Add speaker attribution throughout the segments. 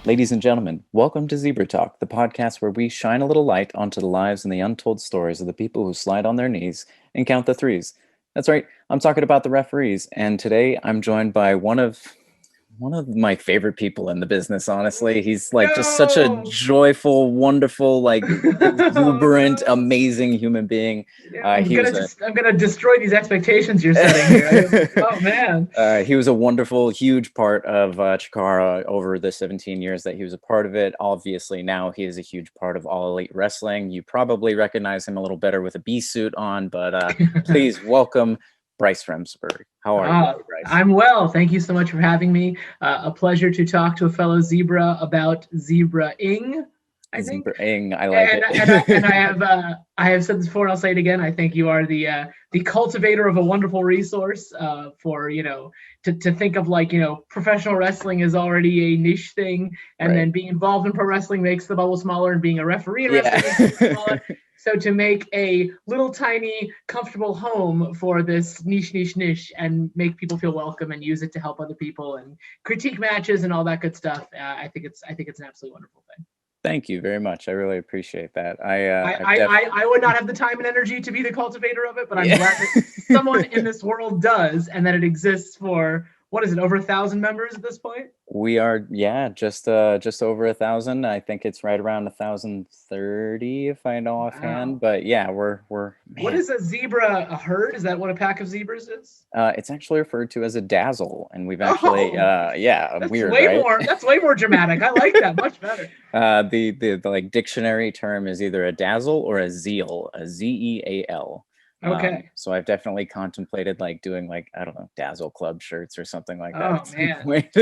Speaker 1: Ladies and gentlemen, welcome to Zebra Talk, the podcast where we shine a little light onto the lives and the untold stories of the people who slide on their knees and count the threes. That's right, I'm talking about the referees, and today I'm joined by one of my favorite people in the business, honestly. He's like just such a
Speaker 2: No.
Speaker 1: joyful, wonderful, like
Speaker 2: Oh
Speaker 1: exuberant,
Speaker 2: no.
Speaker 1: amazing human being.
Speaker 2: Yeah, I'm
Speaker 1: He
Speaker 2: gonna
Speaker 1: was a
Speaker 2: just I'm gonna destroy these expectations you're setting here. Oh man.
Speaker 1: He was a wonderful, huge part of Chikara over the 17 years that he was a part of it. Obviously, now he is a huge part of All Elite Wrestling. You probably recognize him a little better with a B suit on, but please welcome Bryce Remsburg. How are you today, Bryce?
Speaker 2: I'm well. Thank you so much for having me. A pleasure to talk to a fellow zebra about zebra-ing, I think.
Speaker 1: Zebra-ing, I like
Speaker 2: And
Speaker 1: it.
Speaker 2: I have said this before and I'll say it again. I think you are the cultivator of a wonderful resource for to think of like professional wrestling is already a niche thing, and
Speaker 1: Right.
Speaker 2: then being involved in pro wrestling makes the bubble smaller, and being a referee in
Speaker 1: Yeah.
Speaker 2: wrestling makes the bubble smaller. So to make a little tiny comfortable home for this niche and make people feel welcome and use it to help other people and critique matches and all that good stuff, I think it's an absolutely wonderful thing.
Speaker 1: Thank you very much. I really appreciate that.
Speaker 2: I,
Speaker 1: I've
Speaker 2: I, I, I would not have the time and energy to be the cultivator of it, but I'm
Speaker 1: yeah.
Speaker 2: glad that someone in this world does, and that it exists for, what is it, over 1,000 members at this point?
Speaker 1: We are, yeah, just over 1,000. I think it's right around 1,030 if I know offhand.
Speaker 2: Wow.
Speaker 1: But yeah, we're
Speaker 2: What
Speaker 1: man.
Speaker 2: is a zebra? A herd? Is that what a pack of zebras is?
Speaker 1: It's actually referred to as a dazzle, and we've actually,
Speaker 2: Oh,
Speaker 1: yeah,
Speaker 2: that's
Speaker 1: weird,
Speaker 2: way
Speaker 1: right?
Speaker 2: more. That's way more dramatic. I like that much better.
Speaker 1: The like dictionary term is either a dazzle or a zeal, a Zeal.
Speaker 2: Okay.
Speaker 1: So I've definitely contemplated like doing like, I don't know, Dazzle Club shirts or something like that
Speaker 2: Oh
Speaker 1: at some
Speaker 2: man,
Speaker 1: point.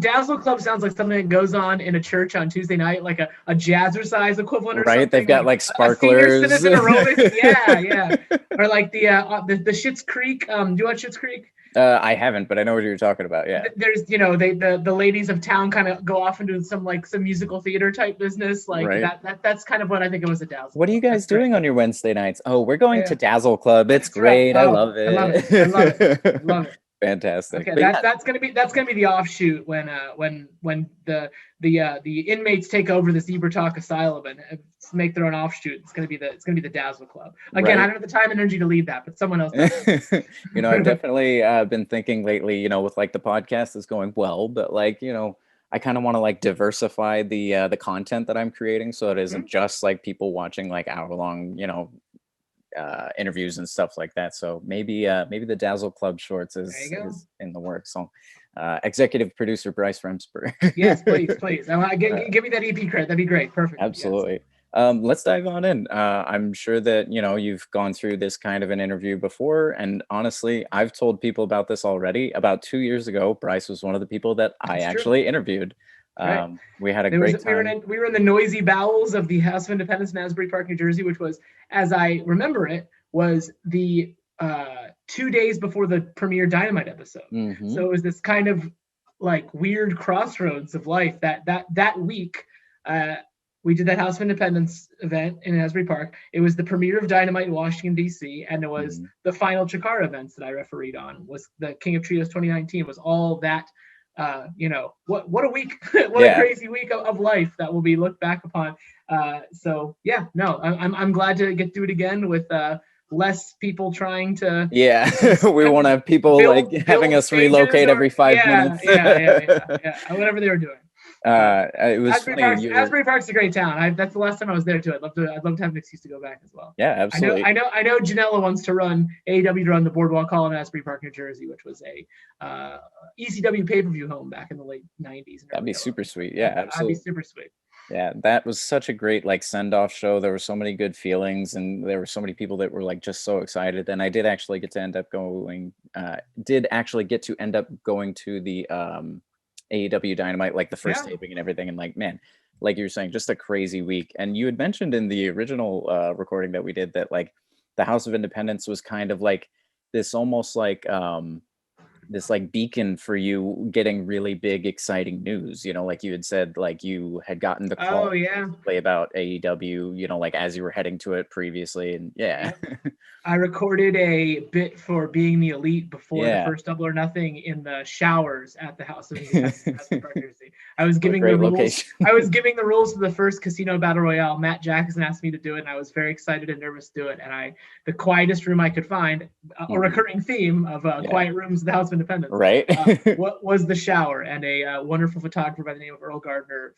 Speaker 2: Dazzle Club sounds like something that goes on in a church on Tuesday night, like a jazzercise equivalent or
Speaker 1: Right? They've
Speaker 2: something,
Speaker 1: got
Speaker 2: like
Speaker 1: like
Speaker 2: a senior
Speaker 1: sparklers.
Speaker 2: citizen aerobics. Yeah, yeah. Or like the Schitt's Creek. Do you watch Schitt's Creek?
Speaker 1: I haven't, but I know what you're talking about. Yeah.
Speaker 2: There's the ladies of town kind of go off and do some musical theater type business like
Speaker 1: Right.
Speaker 2: that's kind of what I think it was, a Dazzle
Speaker 1: What are you
Speaker 2: Club.
Speaker 1: guys
Speaker 2: That's great.
Speaker 1: doing on your Wednesday nights? Oh, we're going to
Speaker 2: Yeah,
Speaker 1: Dazzle Club. It's
Speaker 2: that's right.
Speaker 1: great. I
Speaker 2: Oh,
Speaker 1: love
Speaker 2: I love it. I love it. I
Speaker 1: it.
Speaker 2: love it.
Speaker 1: Fantastic.
Speaker 2: Okay,
Speaker 1: But yeah,
Speaker 2: that's gonna be the offshoot when the inmates take over the Zebra Talk Asylum and make their own offshoot. It's gonna be the Dazzle Club. Again, I
Speaker 1: right.
Speaker 2: don't have the time and energy to lead that, but someone else does.
Speaker 1: I've definitely been thinking lately, with like the podcast is going well, but like, I kind of want to like diversify the content that I'm creating so it isn't just like people watching like hour long, interviews and stuff like that. So maybe the Dazzle Club shorts
Speaker 2: There you
Speaker 1: is
Speaker 2: go.
Speaker 1: is in the works. So executive producer Bryce Remsburg.
Speaker 2: Yes, please, please.
Speaker 1: Uh,
Speaker 2: Give me that EP credit. That'd be great. Perfect. Yes.
Speaker 1: Absolutely. Let's dive on in. I'm sure that you've gone through this kind of an interview before, and honestly, I've told people about this already. About 2 years ago, Bryce was one of the people that I
Speaker 2: That's true.
Speaker 1: actually interviewed.
Speaker 2: That's right.
Speaker 1: We had a
Speaker 2: There was
Speaker 1: great time.
Speaker 2: we were in the noisy bowels of the House of Independence in Asbury Park, New Jersey, which was, as I remember it, was the 2 days before the premiere Dynamite episode.
Speaker 1: Hmm.
Speaker 2: So it was this kind of like weird crossroads of life that week. Uh, we did that House of Independence event in Asbury Park. It was the premiere of Dynamite in Washington D.C., and it was
Speaker 1: Hmm.
Speaker 2: the final Chikara events that I refereed on. Was the King of Trios 2019? Was all that what a week, what a
Speaker 1: Yeah.
Speaker 2: crazy week of life that will be looked back upon. So yeah, no, I'm glad to get through it again with less people trying to
Speaker 1: Yeah. We want to have people like having
Speaker 2: build
Speaker 1: us
Speaker 2: stages,
Speaker 1: relocate
Speaker 2: or
Speaker 1: every 5 minutes.
Speaker 2: whatever they were doing. But
Speaker 1: It was funny.
Speaker 2: Asbury Park's a great town. That's the last time I was there too. I'd love to have an excuse to go back as well.
Speaker 1: Yeah,
Speaker 2: I know
Speaker 1: absolutely.
Speaker 2: I know I know Janela wants to run AEW to run the Boardwalk Hall in Asbury Park, New Jersey, which was a ECW pay-per-view home back in the late 90s and
Speaker 1: That'd be
Speaker 2: early
Speaker 1: super
Speaker 2: 00s.
Speaker 1: sweet. Yeah,
Speaker 2: That'd be
Speaker 1: absolutely.
Speaker 2: super sweet.
Speaker 1: Yeah, that was such a great like send off show. There were so many good feelings, and there were so many people that were like just so excited. And I did actually get to end up going. Did actually get to end up going to the AEW Dynamite, like the first
Speaker 2: Yeah.
Speaker 1: taping and everything. And like, man, like you were saying, just a crazy week. And you had mentioned in the original recording that we did that like the House of Independence was kind of like this almost like this like beacon for you getting really big exciting news, like you had said, like you had gotten the
Speaker 2: Oh
Speaker 1: call
Speaker 2: yeah.
Speaker 1: basically about AEW, like as you were heading to it previously, and yeah.
Speaker 2: Yeah. I recorded a bit for Being the Elite before the
Speaker 1: Yeah.
Speaker 2: first Double or Nothing in the showers at the House of Independence in Asbury Park, New Jersey. I was giving the
Speaker 1: great
Speaker 2: rules.
Speaker 1: location.
Speaker 2: I was giving the rules to the first Casino Battle Royale. Matt Jackson asked me to do it, and I was very excited and nervous to do it. And the quietest room I could find, a recurring theme of quiet rooms in the House of Independence,
Speaker 1: right?
Speaker 2: What was the shower. And a wonderful photographer by the name of Earl Gardner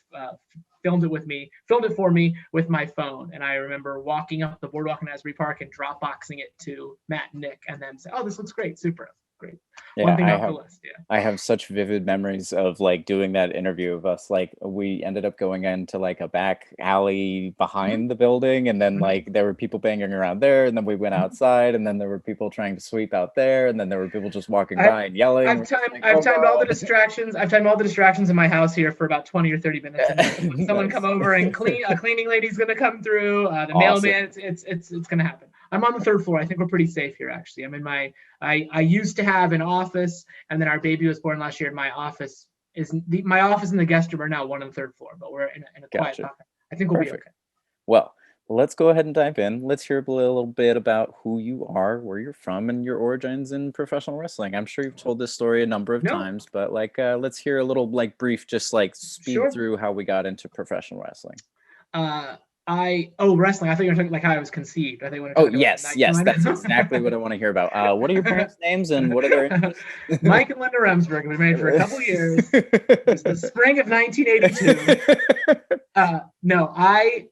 Speaker 2: filmed it for me with my phone. And I remember walking up the boardwalk in Asbury Park and Dropboxing it to Matt and Nick, and then say, "Oh, this looks great, super great."
Speaker 1: Yeah,
Speaker 2: one thing off the list. Yeah,
Speaker 1: I have such vivid memories of like doing that interview of us. Like we ended up going into like a back alley behind the building, and then like there were people banging around there, and then we went outside, and then there were people trying to sweep out there, and then there were people just walking by and yelling.
Speaker 2: I've timed all the distractions. I've timed all the distractions in my house here for about 20 or 30 minutes. And someone come over and clean. A cleaning lady's gonna come through. The mailman. It's gonna happen. I'm on the third floor. I think we're pretty safe here, actually. I'm in I used to have an office, and then our baby was born last year. My office and the guest room are now one on the third floor, but we're in a quiet pocket. I think we'll be okay.
Speaker 1: Well, let's go ahead and dive in. Let's hear a little bit about who you are, where you're from, and your origins in professional wrestling. I'm sure you've told this story a number of times, but like, let's hear a little like brief, just like speed through how we got into professional wrestling.
Speaker 2: Wrestling. I thought you were talking like how I was conceived. I think
Speaker 1: yes, that's exactly what I want to hear about. What are your parents' names and what are their interests?
Speaker 2: Mike and Linda Remsburg have been married for a couple years. It was the spring of 1982. No, I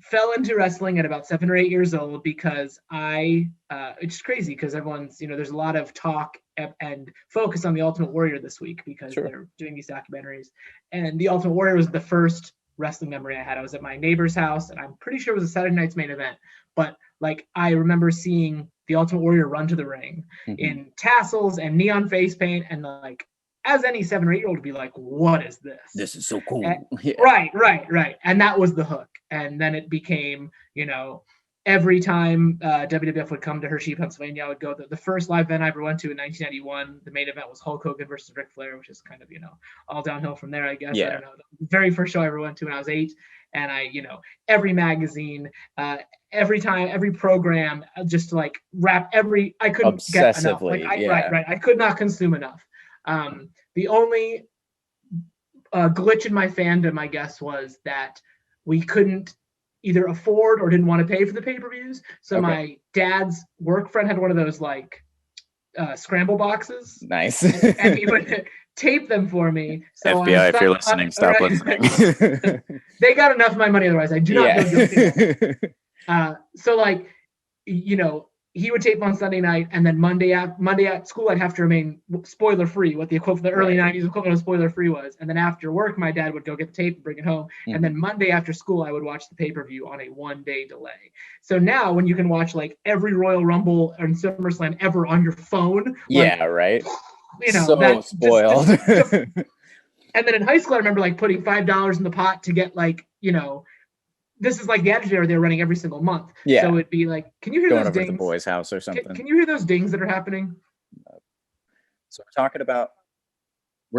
Speaker 2: fell into wrestling at about 7 or 8 years old because it's crazy because everyone's, there's a lot of talk and focus on the Ultimate Warrior this week because they're doing these documentaries, and the Ultimate Warrior was the first wrestling memory I had. I was at my neighbor's house, and I'm pretty sure it was a Saturday night's main event, but like I remember seeing the Ultimate Warrior run to the ring in tassels and neon face paint, and like as any 7 or 8 year old would be like, what is this?
Speaker 1: This is so cool.
Speaker 2: Right. And that was the hook. And then it became, every time WWF would come to Hershey, Pennsylvania, I would go. The first live event I ever went to in 1991, the main event was Hulk Hogan versus Ric Flair, which is kind of, all downhill from there, I guess.
Speaker 1: Yeah.
Speaker 2: I don't know. The very first show I ever went to when I was 8. And I, every magazine, every time, every program, just to like wrap I couldn't get enough. Like, I could not consume enough. The only glitch in my fandom, I guess, was that we couldn't either afford or didn't want to pay for the pay-per-views. So my dad's work friend had one of those like scramble boxes.
Speaker 1: Nice.
Speaker 2: and he would tape them for me. So
Speaker 1: FBI, if you're listening, stop listening.
Speaker 2: They got enough of my money otherwise. I do not go guilty. So like, he would tape on Sunday night, and then Monday at school, I'd have to remain spoiler free, what the early 90s equivalent of spoiler free was. And then after work, my dad would go get the tape and bring it home. And then Monday after school, I would watch the pay-per-view on a 1-day delay. So now when you can watch like every Royal Rumble and SummerSlam ever on your phone.
Speaker 1: Right.
Speaker 2: So
Speaker 1: spoiled.
Speaker 2: And then in high school, I remember like putting $5 in the pot to get like, this is like the Attitude Era they're running every single month.
Speaker 1: Yeah.
Speaker 2: So it'd be like, can you hear
Speaker 1: going
Speaker 2: those
Speaker 1: over
Speaker 2: dings?
Speaker 1: To the boys' house or something.
Speaker 2: Can you hear those dings that are happening?
Speaker 1: So we're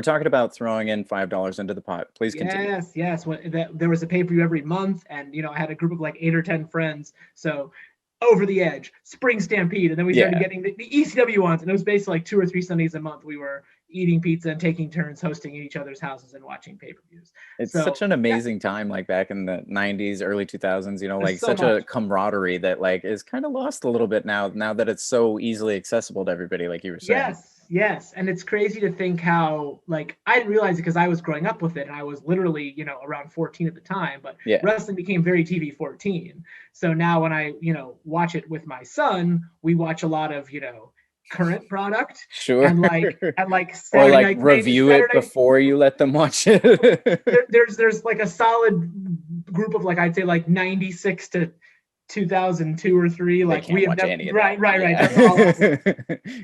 Speaker 1: talking about throwing in $5 into the pot. Please continue.
Speaker 2: Yes. There was a pay-per-view every month, and I had a group of like 8 or 10 friends. So Over the Edge, Spring Stampede, and then we started getting the ECW ones, and it was basically like 2 or 3 Sundays a month. We were eating pizza and taking turns hosting at each other's houses and watching pay-per-views.
Speaker 1: It's such an amazing time, like back in the 90s, early 2000s, like such a camaraderie that like is kind of lost a little bit now that it's so easily accessible to everybody, like you were saying.
Speaker 2: Yes. And it's crazy to think how, like, I didn't realize it because I was growing up with it, and I was literally, around 14 at the time, but wrestling became very TV 14. So now when I, watch it with my son, we watch a lot of, current product.
Speaker 1: Sure.
Speaker 2: And like
Speaker 1: or like review it before you let them watch it.
Speaker 2: there's like a solid group of like, I'd say like 96 to 2002 or 3. Like we have never, right. That's all.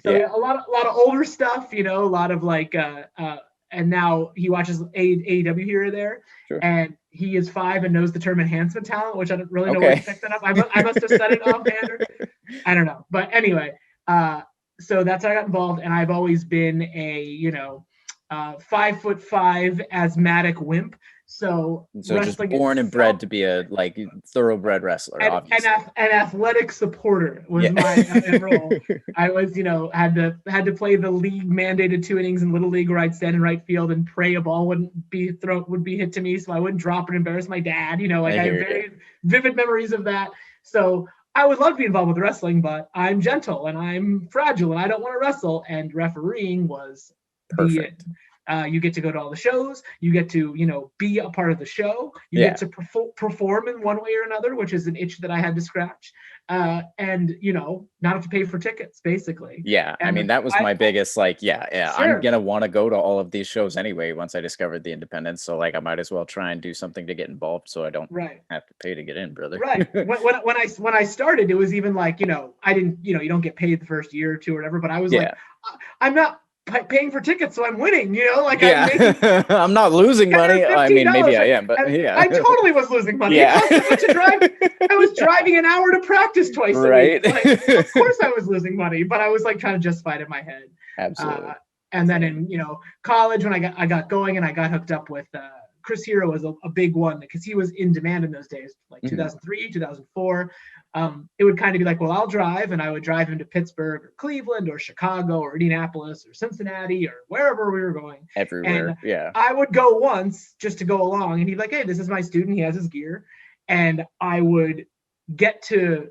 Speaker 2: So a lot of older stuff, a lot of like and now he watches AEW here or there. Sure. And he is 5 and knows the term enhancement talent, which I don't really know where he picked that up. I must have said it offhand. I don't know. But anyway, so that's how I got involved, and I've always been a 5'5" asthmatic wimp. So
Speaker 1: just
Speaker 2: wrestling
Speaker 1: born and
Speaker 2: itself,
Speaker 1: bred to be a like thoroughbred wrestler, obviously.
Speaker 2: an athletic supporter was my role. I was, had to play the league mandated 2 innings in Little League where I'd stand in right field and pray a ball would be hit to me so I wouldn't drop and embarrass my dad. I have very vivid memories of that. So I would love to be involved with wrestling, but I'm gentle and I'm fragile and I don't want to wrestle. And refereeing was
Speaker 1: perfect.
Speaker 2: You get to go to all the shows. You get to, be a part of the show. You get to perform in one way or another, which is an itch that I had to scratch. And, not have to pay for tickets, basically.
Speaker 1: Yeah.
Speaker 2: And
Speaker 1: I mean, that was my biggest, like, sure. I'm going to want to go to all of these shows anyway, once I discovered the independents. So like, I might as well try and do something to get involved so I don't have to pay to get in, brother.
Speaker 2: Right. When I started, it was even like, I didn't, you don't get paid the first year or two or whatever, but I was like, I'm not paying for tickets, so I'm winning,
Speaker 1: I'm not losing money. I mean, maybe I am, but
Speaker 2: I totally was losing money.
Speaker 1: Yeah.
Speaker 2: It cost me to drive. I was driving an hour to practice twice a week. Like, of course I was losing money, but I was like trying to justify it in my head.
Speaker 1: Absolutely.
Speaker 2: And then in college, when I got going and I got hooked up with Chris Hero was a big one because he was in demand in those days, like 2003, 2004. It would kind of be like, well, I'll drive, and I would drive him to Pittsburgh or Cleveland or Chicago or Indianapolis or Cincinnati or wherever we were going.
Speaker 1: Everywhere,
Speaker 2: and I would go once just to go along, and he'd be like, hey, this is my student. He has his gear. And I would get to,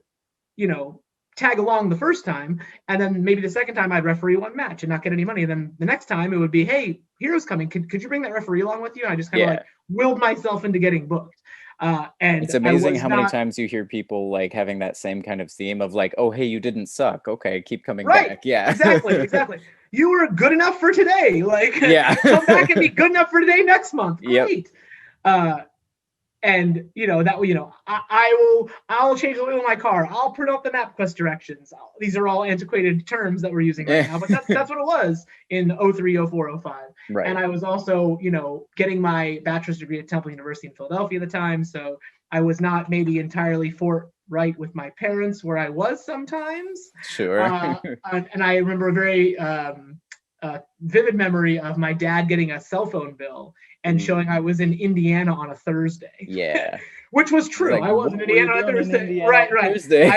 Speaker 2: tag along the first time, and then maybe the second time I'd referee one match and not get any money. And then the next time it would be, hey, Hero's coming. Could you bring that referee along with you? And I just kind of willed myself into getting booked. And
Speaker 1: it's amazing how many times you hear people like having that same kind of theme of like, oh, hey, you didn't suck. Okay, keep coming back. Yeah,
Speaker 2: exactly. You were good enough for today. Like, come back and be good enough for today next month. Great. And I'll change the oil in my car. I'll print out the MapQuest directions. These are all antiquated terms that we're using right now, but that's what it was in 03, 04, 05.
Speaker 1: Right.
Speaker 2: And I was also, getting my bachelor's degree at Temple University in Philadelphia at the time. So I was not maybe entirely forthright with my parents where I was sometimes.
Speaker 1: Sure.
Speaker 2: And I remember a very vivid memory of my dad getting a cell phone bill and showing I was in Indiana on a Thursday.
Speaker 1: Yeah.
Speaker 2: Which was true. Like, I was in Indiana on a Thursday. Right.
Speaker 1: Thursday.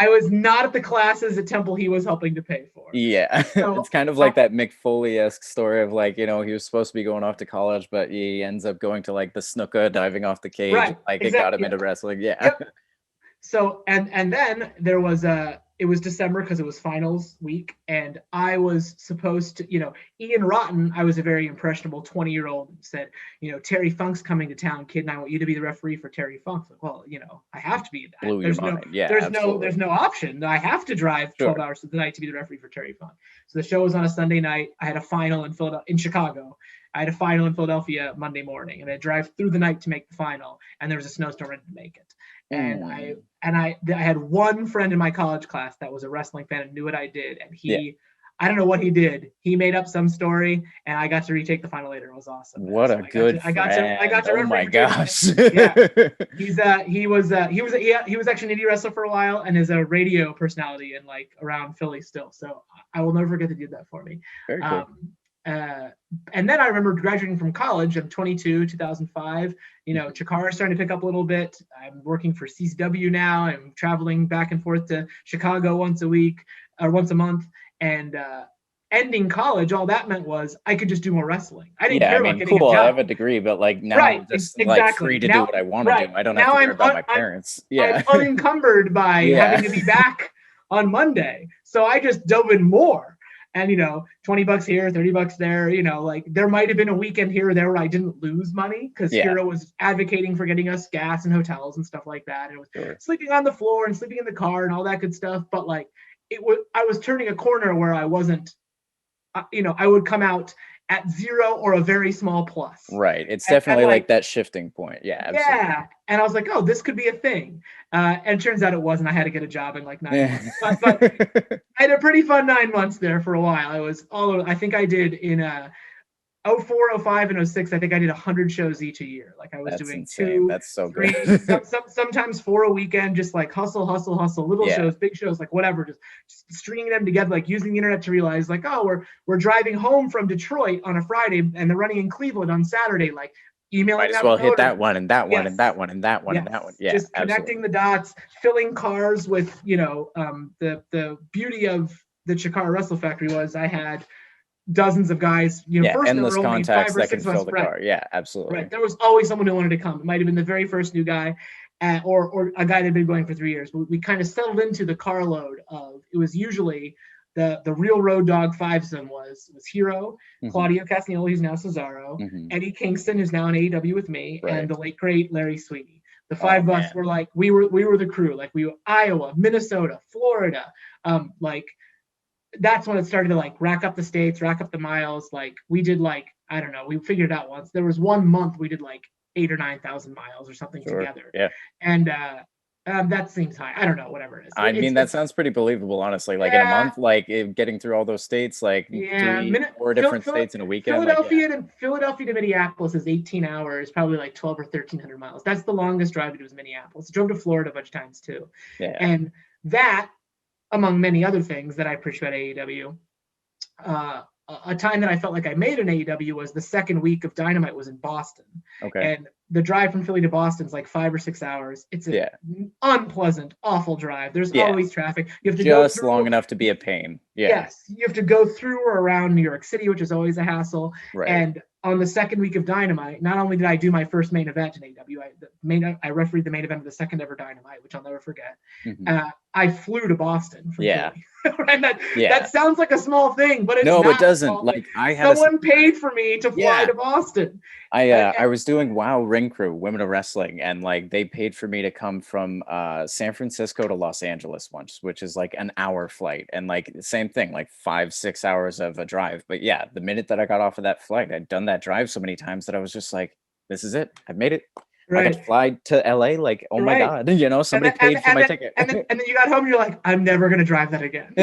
Speaker 2: I was not at the classes at Temple he was helping to pay for.
Speaker 1: Yeah. So, it's kind of like that Mick Foley-esque story of like, he was supposed to be going off to college, but he ends up going to like the snooker, diving off the cage. Right. Like it got him into wrestling. Yeah.
Speaker 2: Yep. So, and then there was it was December because it was finals week, and I was supposed to, Ian Rotten, I was a very impressionable 20-year-old, said, Terry Funk's coming to town, kid, and I want you to be the referee for Terry Funk. Like, well, I have to be that.
Speaker 1: Blew your mind.
Speaker 2: There's no option. I have to drive 12 hours of the night to be the referee for Terry Funk. So the show was on a Sunday night. I had a final in Chicago. I had a final in Philadelphia Monday morning, and I drive through the night to make the final, and there was a snowstorm and to make it. And I had one friend in my college class that was a wrestling fan and knew what I did. And I don't know what he did. He made up some story, and I got to retake the final later. It was awesome.
Speaker 1: What a good friend. I got to. Oh my gosh.
Speaker 2: Yeah. He was actually an indie wrestler for a while and is a radio personality in like around Philly still. So I will never forget that he did that for me.
Speaker 1: Very cool.
Speaker 2: And then I remember graduating from college. I'm 22, 2005. Chikara's starting to pick up a little bit. I'm working for CCW now. I'm traveling back and forth to Chicago once a month. And ending college, all that meant was I could just do more wrestling. I didn't care about getting a job.
Speaker 1: I have a degree, but like now I'm just like free to do what I want to do. I don't have to worry about my parents.
Speaker 2: I'm unencumbered by having to be back on Monday. So I just dove in more. And, $20 here, $30 there, like there might have been a weekend here or there where I didn't lose money because Hero was advocating for getting us gas and hotels and stuff like that. And it was sleeping on the floor and sleeping in the car and all that good stuff. But like I was turning a corner where I wasn't, I would come out at 0 or a very small plus.
Speaker 1: Right. It's definitely like that shifting point. Yeah. Absolutely.
Speaker 2: Yeah. And I was like, oh, this could be a thing. And it turns out it wasn't. I had to get a job in like 9 months. But I had a pretty fun 9 months there for a while. I think I did in 04, 05, and 06, I think I did 100 shows each a year. Like I was doing
Speaker 1: insane.
Speaker 2: 2,
Speaker 1: that's so
Speaker 2: 3,
Speaker 1: good.
Speaker 2: sometimes 4 a weekend, just like hustle, little shows, big shows, like whatever, just stringing them together, like using the internet to realize like, oh, we're driving home from Detroit on a Friday and they're running in Cleveland on Saturday. Like, emailing
Speaker 1: Might as
Speaker 2: that
Speaker 1: well hit
Speaker 2: promoter.
Speaker 1: that one and that one and
Speaker 2: Yes.
Speaker 1: that one and that one and that one. Yeah,
Speaker 2: Just
Speaker 1: absolutely.
Speaker 2: connecting the dots, filling cars with, the beauty of the Chikara Wrestle Factory was I had dozens of guys. First
Speaker 1: endless
Speaker 2: there were only
Speaker 1: contacts
Speaker 2: 5 or
Speaker 1: that
Speaker 2: 6
Speaker 1: can
Speaker 2: of us.
Speaker 1: fill the car. Yeah, absolutely.
Speaker 2: Right. There was always someone who wanted to come. It might have been the very first new guy, or a guy that had been going for 3 years. But we kind of settled into the carload of, it was usually the real road dog fivesome was Hero, Claudio Castagnoli, who's now Cesaro, Eddie Kingston, who's now in AEW with me, and the late great Larry Sweeney. The 5 of us were like, we were the crew. Like, we were Iowa, Minnesota, Florida. That's when it started to like rack up the states, rack up the miles. Like, we did like, I don't know, we figured it out once. There was 1 month we did like 8,000 or 9,000 miles or something together.
Speaker 1: Yeah.
Speaker 2: And that seems high. I don't know, whatever it is.
Speaker 1: I mean, that sounds pretty believable, honestly. Like, in a month, like getting through all those states, like 3-4 different states in a weekend.
Speaker 2: Philadelphia to Minneapolis is 18 hours, probably like 12 or 1,300 miles. That's the longest drive to do is Minneapolis. I drove to Florida a bunch of times too.
Speaker 1: Yeah.
Speaker 2: And that, among many other things that I appreciate at AEW, a time that I felt like I made an AEW was the second week of Dynamite was in Boston.
Speaker 1: Okay.
Speaker 2: And the drive from Philly to Boston is like 5 or 6 hours. It's an unpleasant, awful drive. There's always traffic. You have to go through,
Speaker 1: long enough to be a pain. Yeah.
Speaker 2: Yes, you have to go through or around New York City, which is always a hassle.
Speaker 1: Right.
Speaker 2: And on the second week of Dynamite, not only did I do my first main event in AEW, I refereed the main event of the second ever Dynamite, which I'll never forget. I flew to Boston from Philly. And that sounds like a small thing, but it's not.
Speaker 1: It doesn't. Like,
Speaker 2: someone paid for me to fly to Boston.
Speaker 1: I was doing WoW Ring Crew, Women of Wrestling, and like they paid for me to come from San Francisco to Los Angeles once, which is like an hour flight, and like the same thing, like 5-6 hours of a drive. But yeah, the minute that I got off of that flight, I'd done that drive so many times that I was just like, this is it. I've made it. I could fly to LA, like, oh my God, somebody paid for my ticket.
Speaker 2: And then you got home and you're like, I'm never going to drive that again.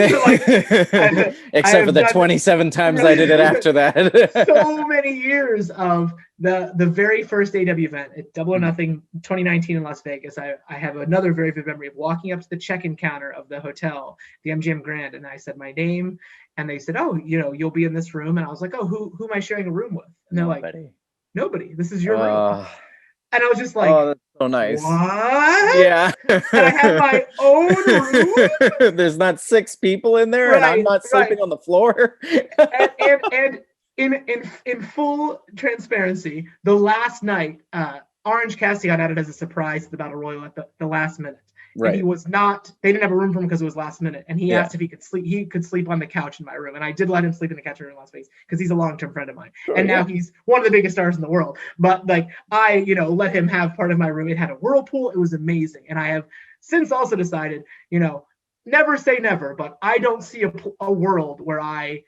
Speaker 1: Except for the 27 times I did it after that.
Speaker 2: So many years of the very first AW event at Double or Nothing 2019 in Las Vegas. I have another very vivid memory of walking up to the check-in counter of the hotel, the MGM Grand, and I said my name, and they said, oh, you'll be in this room. And I was like, oh, who am I sharing a room with? And they're like, nobody. This is your room. And I was just like,
Speaker 1: oh, that's so nice.
Speaker 2: What?
Speaker 1: Yeah.
Speaker 2: And I have my own room.
Speaker 1: There's not 6 people in there, and I'm not sleeping on the floor.
Speaker 2: and in full transparency, the last night, Orange Cassidy got added as a surprise to the Battle Royal at the last minute. Right. And he was not, they didn't have a room for him because it was last minute. And he asked if he could sleep on the couch in my room. And I did let him sleep in the couch in Las Vegas because he's a long-term friend of mine. And now he's one of the biggest stars in the world. But like, I, let him have part of my room. It had a whirlpool. It was amazing. And I have since also decided, never say never, but I don't see a world where I,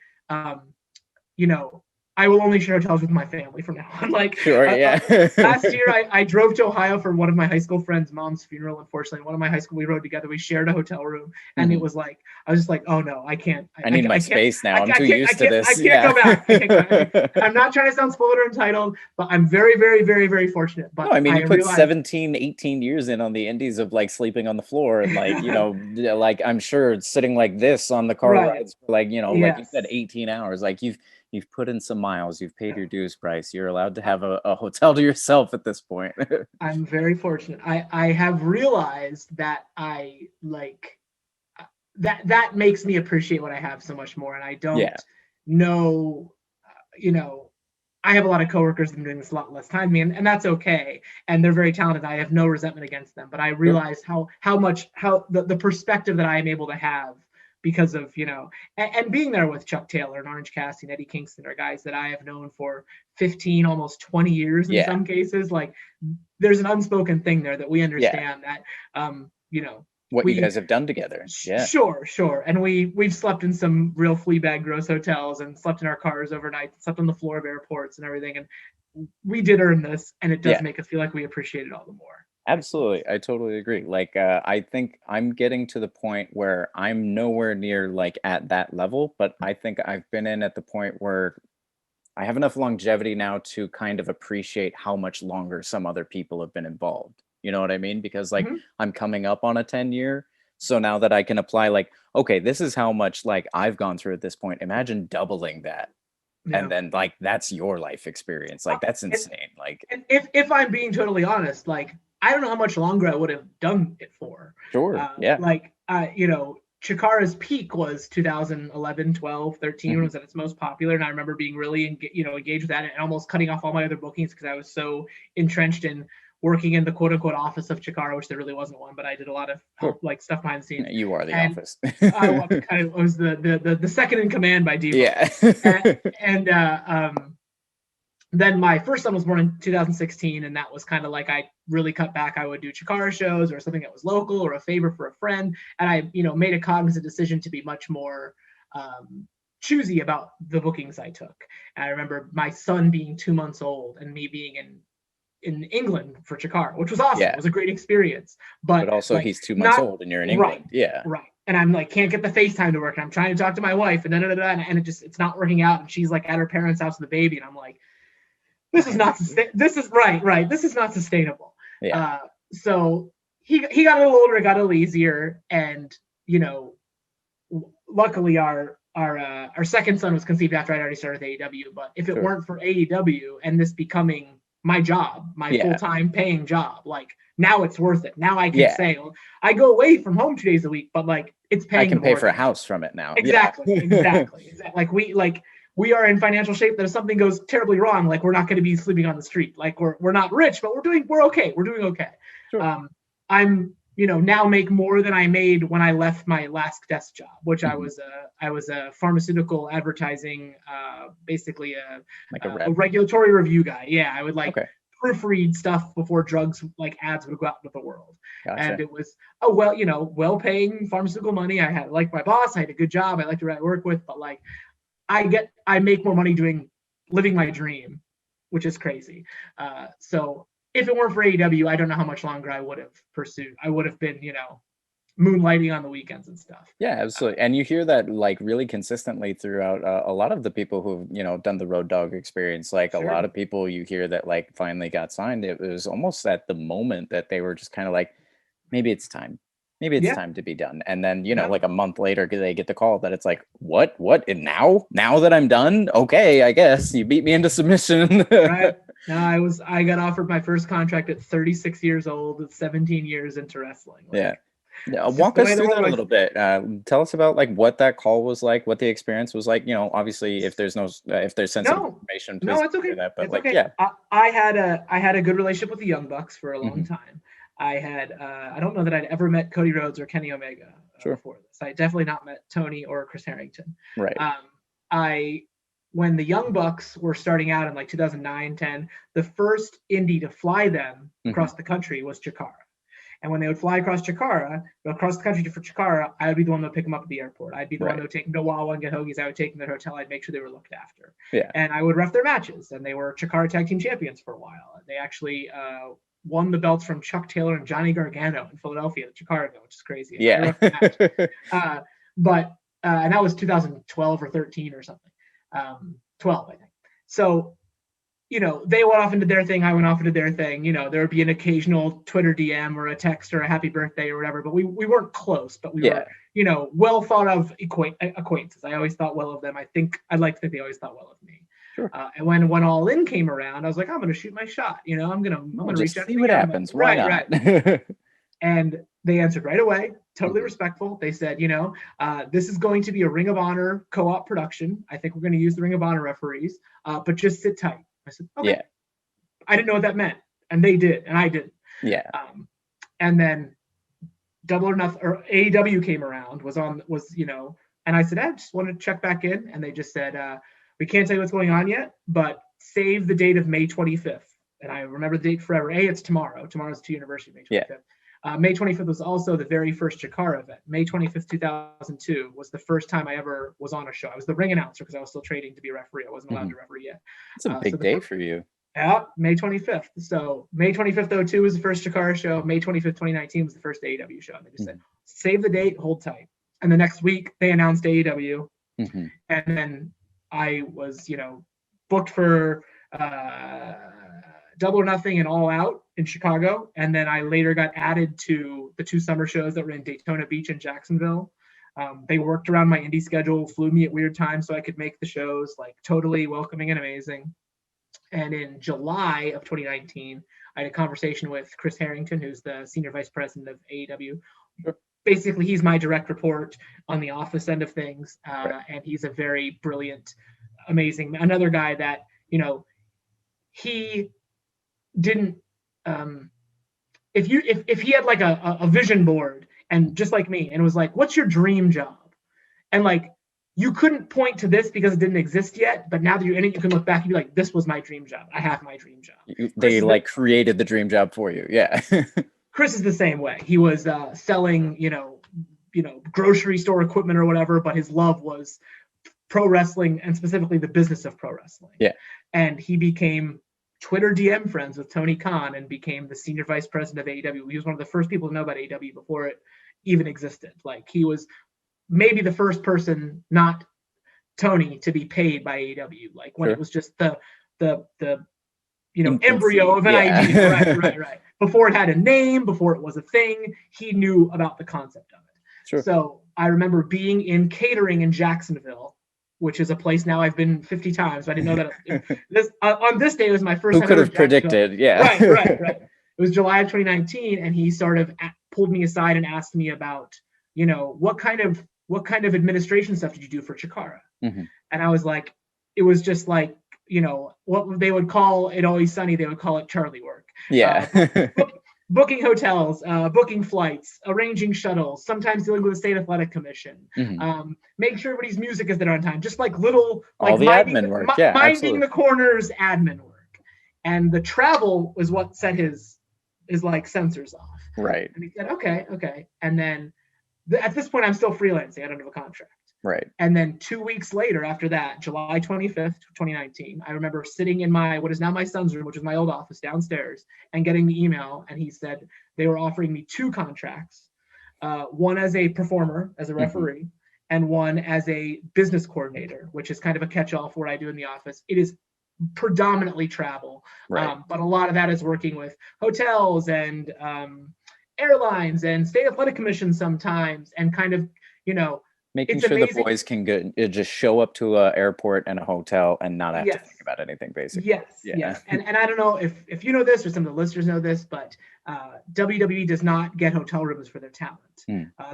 Speaker 2: I will only share hotels with my family from now on. Like, last year, I drove to Ohio for one of my high school friends' mom's funeral. Unfortunately, one of my high school, we rode together. We shared a hotel room, and it was like, I was just like, oh no, I can't.
Speaker 1: I need my space now. I'm too used to this.
Speaker 2: I can't go back. I can't go back. I'm not trying to sound spoiled or entitled, but I'm very, very, very, very fortunate. But
Speaker 1: no, I mean, you put 17, 18 years in on the indies of like sleeping on the floor, and like, like I'm sure sitting like this on the car rides, for like, like you said, 18 hours. Like You've put in some miles. You've paid your dues, Bryce. You're allowed to have a hotel to yourself at this point.
Speaker 2: I'm very fortunate. I have realized that I like that makes me appreciate what I have so much more. And I don't know, I have a lot of coworkers that have been doing this a lot less time than me, and that's okay. And they're very talented. I have no resentment against them. But I realize how the perspective that I am able to have because of, and being there with Chuck Taylor and Orange Cassidy and Eddie Kingston are guys that I have known for 15, almost 20 years in some cases. Like, there's an unspoken thing there that we understand that,
Speaker 1: what you guys have done together. Yeah.
Speaker 2: Sure. And we've slept in some real Fleabag gross hotels and slept in our cars overnight, slept on the floor of airports and everything. And we did earn this, and it does make us feel like we appreciate it all the more.
Speaker 1: Absolutely. I totally agree. Like, I think I'm getting to the point where I'm nowhere near like at that level, but I think I've been in at the point where I have enough longevity now to kind of appreciate how much longer some other people have been involved. You know what I mean? Because like I'm coming up on a 10-year. So now that I can apply like, okay, this is how much like I've gone through at this point. Imagine doubling that.
Speaker 2: Yeah.
Speaker 1: And then like that's your life experience. Like that's insane. Like,
Speaker 2: and if I'm being totally honest, like I don't know how much longer I would have done it for.
Speaker 1: sure. Yeah.
Speaker 2: Like you know, Chikara's peak was 2011, 12, 13 when it was at its most popular, and I remember being really engaged with that and almost cutting off all my other bookings because I was so entrenched in working in the quote unquote office of Chikara, which there really wasn't one, but I did a lot of help, like stuff behind the scenes.
Speaker 1: You are the
Speaker 2: and
Speaker 1: office.
Speaker 2: I was the second in command by default.
Speaker 1: Yeah.
Speaker 2: and then my first son was born in 2016, and that was kind of like I really cut back. I would do Chikara shows or something that was local or a favor for a friend, and I made a cognizant decision to be much more choosy about the bookings I took. And I remember my son being 2 months old and me being in England for Chikara, which was awesome.
Speaker 1: Yeah.
Speaker 2: It was a great experience. But
Speaker 1: also
Speaker 2: like,
Speaker 1: he's 2 months old and you're in England. Yeah.
Speaker 2: Right. And I'm like, can't get the FaceTime to work. And I'm trying to talk to my wife and and it's not working out. And she's like at her parents' house with the baby. And I'm like, this is not right. This is not sustainable.
Speaker 1: Yeah.
Speaker 2: So he got a little older, it got a little easier. And, luckily our second son was conceived after I'd already started AEW. But if it weren't for AEW and this becoming my job, my full-time paying job, like now it's worth it. Now I can say, I go away from home 2 days a week, but like it's paying.
Speaker 1: I can pay for a house from it now.
Speaker 2: Exactly. Like we are in financial shape that if something goes terribly wrong, like we're not going to be sleeping on the street. Like we're not rich, but we're okay. We're doing okay.
Speaker 1: Sure.
Speaker 2: I'm now make more than I made when I left my last desk job, which I was a pharmaceutical advertising, basically a regulatory review guy. Yeah, I would proofread stuff before drugs like ads would go out into the world. Gotcha. And it was well-paying pharmaceutical money. I had my boss. I had a good job. I liked who I work with, but like I make more money living my dream, which is crazy. So if it weren't for AEW, I don't know how much longer I would have pursued. I would have been, moonlighting on the weekends and stuff.
Speaker 1: Yeah, absolutely. And you hear that like really consistently throughout a lot of the people who've, done the Road Dogg experience. Like a lot of people you hear that like finally got signed. It was almost at the moment that they were just kind of like, maybe it's time. Maybe it's time to be done. And then, like a month later, they get the call that it's like, what? And now that I'm done? Okay, I guess you beat me into submission.
Speaker 2: Right. No, I got offered my first contract at 36 years old with 17 years into wrestling.
Speaker 1: Yeah. Walk us through that a little bit. Tell us about like what that call was like, what the experience was like. Obviously, if there's sensitive information, please
Speaker 2: no, it's okay.
Speaker 1: That. But
Speaker 2: it's I had a good relationship with the Young Bucks for a long time. I had I don't know that I'd ever met Cody Rhodes or Kenny Omega before this. I definitely not met Tony or Chris Harrington.
Speaker 1: Right.
Speaker 2: When the Young Bucks were starting out in like 2009, 10, the first indie to fly them across the country was Chikara. And when they would fly across the country for Chikara, I would be the one that would pick them up at the airport. I'd be the one that would take them to Wawa and get hoagies. I would take them to their hotel. I'd make sure they were looked after.
Speaker 1: Yeah.
Speaker 2: And I would ref their matches. And they were Chikara Tag Team Champions for a while. They actually won the belts from Chuck Taylor and Johnny Gargano in Philadelphia, the Chikara, which is crazy.
Speaker 1: Yeah.
Speaker 2: And that was 2012 or 13 or something. 12, I think. So, they went off into their thing. I went off into their thing. There would be an occasional Twitter DM or a text or a happy birthday or whatever, but we weren't close, but we were, well thought of acquaintances. I always thought well of them. I'd like to think they always thought well of me.
Speaker 1: Sure.
Speaker 2: And when All In came around, I was like, I'm going to shoot my shot. I'm going to reach out.
Speaker 1: See what happens. Why not? Right.
Speaker 2: And they answered right away. Totally respectful. They said, this is going to be a Ring of Honor co-op production. I think we're going to use the Ring of Honor referees, but just sit tight. I said, okay. Yeah. I didn't know what that meant. And they did. And I didn't.
Speaker 1: Yeah.
Speaker 2: And then Double or Nothing or AEW came around, and I said, I just wanted to check back in. And they just said, we can't tell you what's going on yet, but save the date of May 25th. And I remember the date forever. It's tomorrow. Tomorrow's the 2nd anniversary, May 25th. Yeah. May 25th was also the very first Chikara event. May 25th, 2002 was the first time I ever was on a show. I was the ring announcer because I was still training to be a referee. I wasn't allowed to referee yet.
Speaker 1: It's a big day for you.
Speaker 2: Yeah, May 25th. So May 25th, 02 was the first Chikara show. May 25th, 2019 was the first AEW show. And they just said, save the date, hold tight. And the next week they announced AEW. And then I was, booked for Double or Nothing and All Out in Chicago. And then I later got added to the 2 summer shows that were in Daytona Beach and Jacksonville. They worked around my indie schedule, flew me at weird times so I could make the shows, like totally welcoming and amazing. And in July of 2019, I had a conversation with Chris Harrington, who's the senior vice president of AEW. Basically, he's my direct report on the office end of things, and he's a very brilliant, amazing, another guy that, you know, he didn't, if he had like a vision board, and just like me, and it was like, what's your dream job? And like, you couldn't point to this because it didn't exist yet, but now that you're in it, you can look back and be like, this was my dream job. I have my dream job.
Speaker 1: They like created the dream job for you. Yeah.
Speaker 2: Chris is the same way. He was selling, you know, grocery store equipment or whatever, but his love was pro wrestling, and specifically the business of pro wrestling.
Speaker 1: Yeah.
Speaker 2: And he became Twitter DM friends with Tony Khan and became the senior vice president of AEW. He was one of the first people to know about AEW before it even existed. Like, he was maybe the first person, not Tony, to be paid by AEW. Like, when it was just the you know, embryo of an idea. Right. Before it had a name, before it was a thing, he knew about the concept of it.
Speaker 1: Sure.
Speaker 2: So I remember being in catering in Jacksonville, which is a place now I've been 50 times. I didn't know that this on this day was my first time.
Speaker 1: Who could have predicted? Yeah.
Speaker 2: Right. It was July of 2019, and he sort of pulled me aside and asked me about, you know, what kind of administration stuff did you do for Chikara?
Speaker 1: Mm-hmm.
Speaker 2: And I was like, it was just like, you know, what they would call it Always Sunny, they would call it Charlie work.
Speaker 1: Yeah.
Speaker 2: Booking hotels, booking flights, arranging shuttles, sometimes dealing with the state athletic commission, making sure everybody's music is there on time, just like little, like
Speaker 1: all the admin work,
Speaker 2: minding the corners admin work. And the travel was what set his like sensors off.
Speaker 1: Right.
Speaker 2: And he said, okay. And then at this point, I'm still freelancing. I don't have a contract.
Speaker 1: Right.
Speaker 2: And then 2 weeks later, after that, July 25th, 2019, I remember sitting in what is now my son's room, which is my old office downstairs, and getting the email. And he said they were offering me 2 contracts, one as a performer, as a referee, and one as a business coordinator, which is kind of a catch-all for what I do in the office. It is predominantly travel, but a lot of that is working with hotels and airlines and state athletic commissions sometimes, and kind of, you know,
Speaker 1: making sure amazing. The boys can just show up to an airport and a hotel and not have to think about anything, basically.
Speaker 2: Yes. And I don't know if you know this or some of the listeners know this, but WWE does not get hotel rooms for their talent.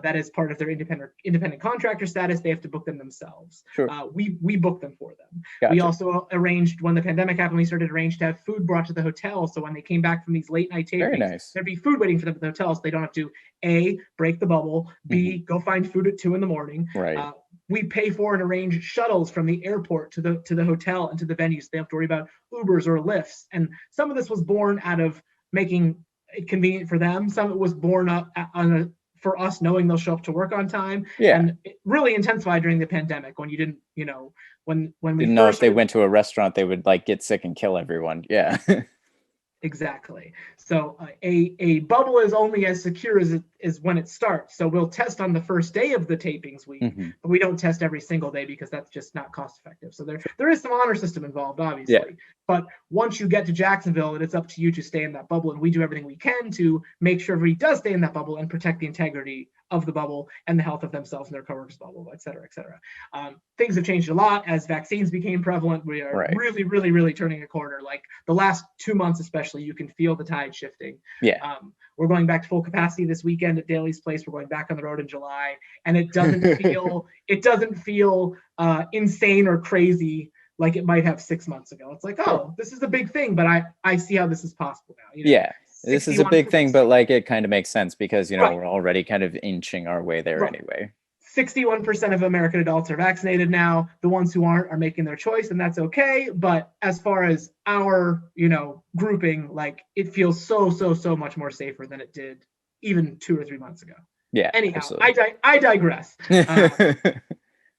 Speaker 2: That is part of their independent contractor status. They have to book them themselves.
Speaker 1: Sure.
Speaker 2: We book them for them.
Speaker 1: Gotcha.
Speaker 2: We also arranged, when the pandemic happened, we started to arrange to have food brought to the hotel. So when they came back from these late night tapings, there'd be food waiting for them at the hotel, so they don't have to A, break the bubble, B, go find food at 2 a.m.
Speaker 1: Right.
Speaker 2: We pay for and arrange shuttles from the airport to the hotel and to the venues. So they have to worry about Ubers or Lyfts. And some of this was born out of making it convenient for them. Some of it was born up for us knowing they'll show up to work on time.
Speaker 1: Yeah.
Speaker 2: And it really intensified during the pandemic, when you didn't, you know, when we
Speaker 1: didn't know if they went to a restaurant, they would like get sick and kill everyone. Yeah.
Speaker 2: Exactly. So a bubble is only as secure as it is when it starts. So we'll test on the first day of the tapings week, but we don't test every single day because that's just not cost effective. So there is some honor system involved, obviously.
Speaker 1: Yeah.
Speaker 2: But once you get to Jacksonville, it's up to you to stay in that bubble, and we do everything we can to make sure everybody does stay in that bubble and protect the integrity of the bubble and the health of themselves and their coworkers' bubble, et cetera, et cetera. Things have changed a lot as vaccines became prevalent. We are really, really, really turning a corner. Like the last 2 months, especially, you can feel the tide shifting.
Speaker 1: Yeah.
Speaker 2: We're going back to full capacity this weekend at Daly's Place. We're going back on the road in July, and it doesn't feel insane or crazy like it might have 6 months ago. It's like, oh, this is a big thing, but I see how this is possible now. You know?
Speaker 1: Yeah. This is a big thing, but like it kind of makes sense because, you know, we're already kind of inching our way there anyway.
Speaker 2: 61% of American adults are vaccinated now. The ones who aren't are making their choice, and that's okay. But as far as our, you know, grouping, like it feels so much more safer than it did even 2 or 3 months ago.
Speaker 1: Yeah.
Speaker 2: Anyhow, I digress.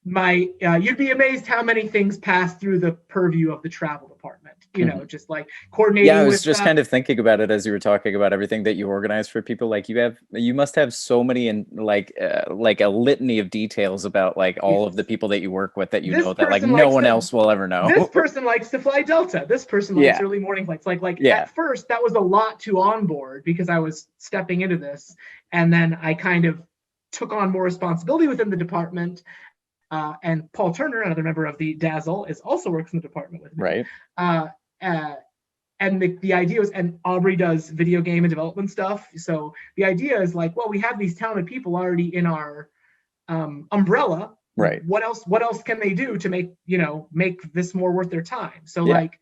Speaker 2: You'd be amazed how many things pass through the purview of the travel department. You know, just like coordinating.
Speaker 1: Yeah, I was just kind of thinking about it as you were talking about everything that you organize for people. Like you must have so many and like a litany of details about like all of the people that you work with that you know that like no one else will ever know.
Speaker 2: This person likes to fly Delta. This person likes early morning flights. At first that was a lot to onboard because I was stepping into this, and then I kind of took on more responsibility within the department. And Paul Turner, another member of the Dazzle, also works in the department with me.
Speaker 1: Right.
Speaker 2: And the idea was, and Aubrey does video game and development stuff. So the idea is like, well, we have these talented people already in our umbrella.
Speaker 1: Right.
Speaker 2: What else can they do to make this more worth their time? So
Speaker 1: Yeah.
Speaker 2: like,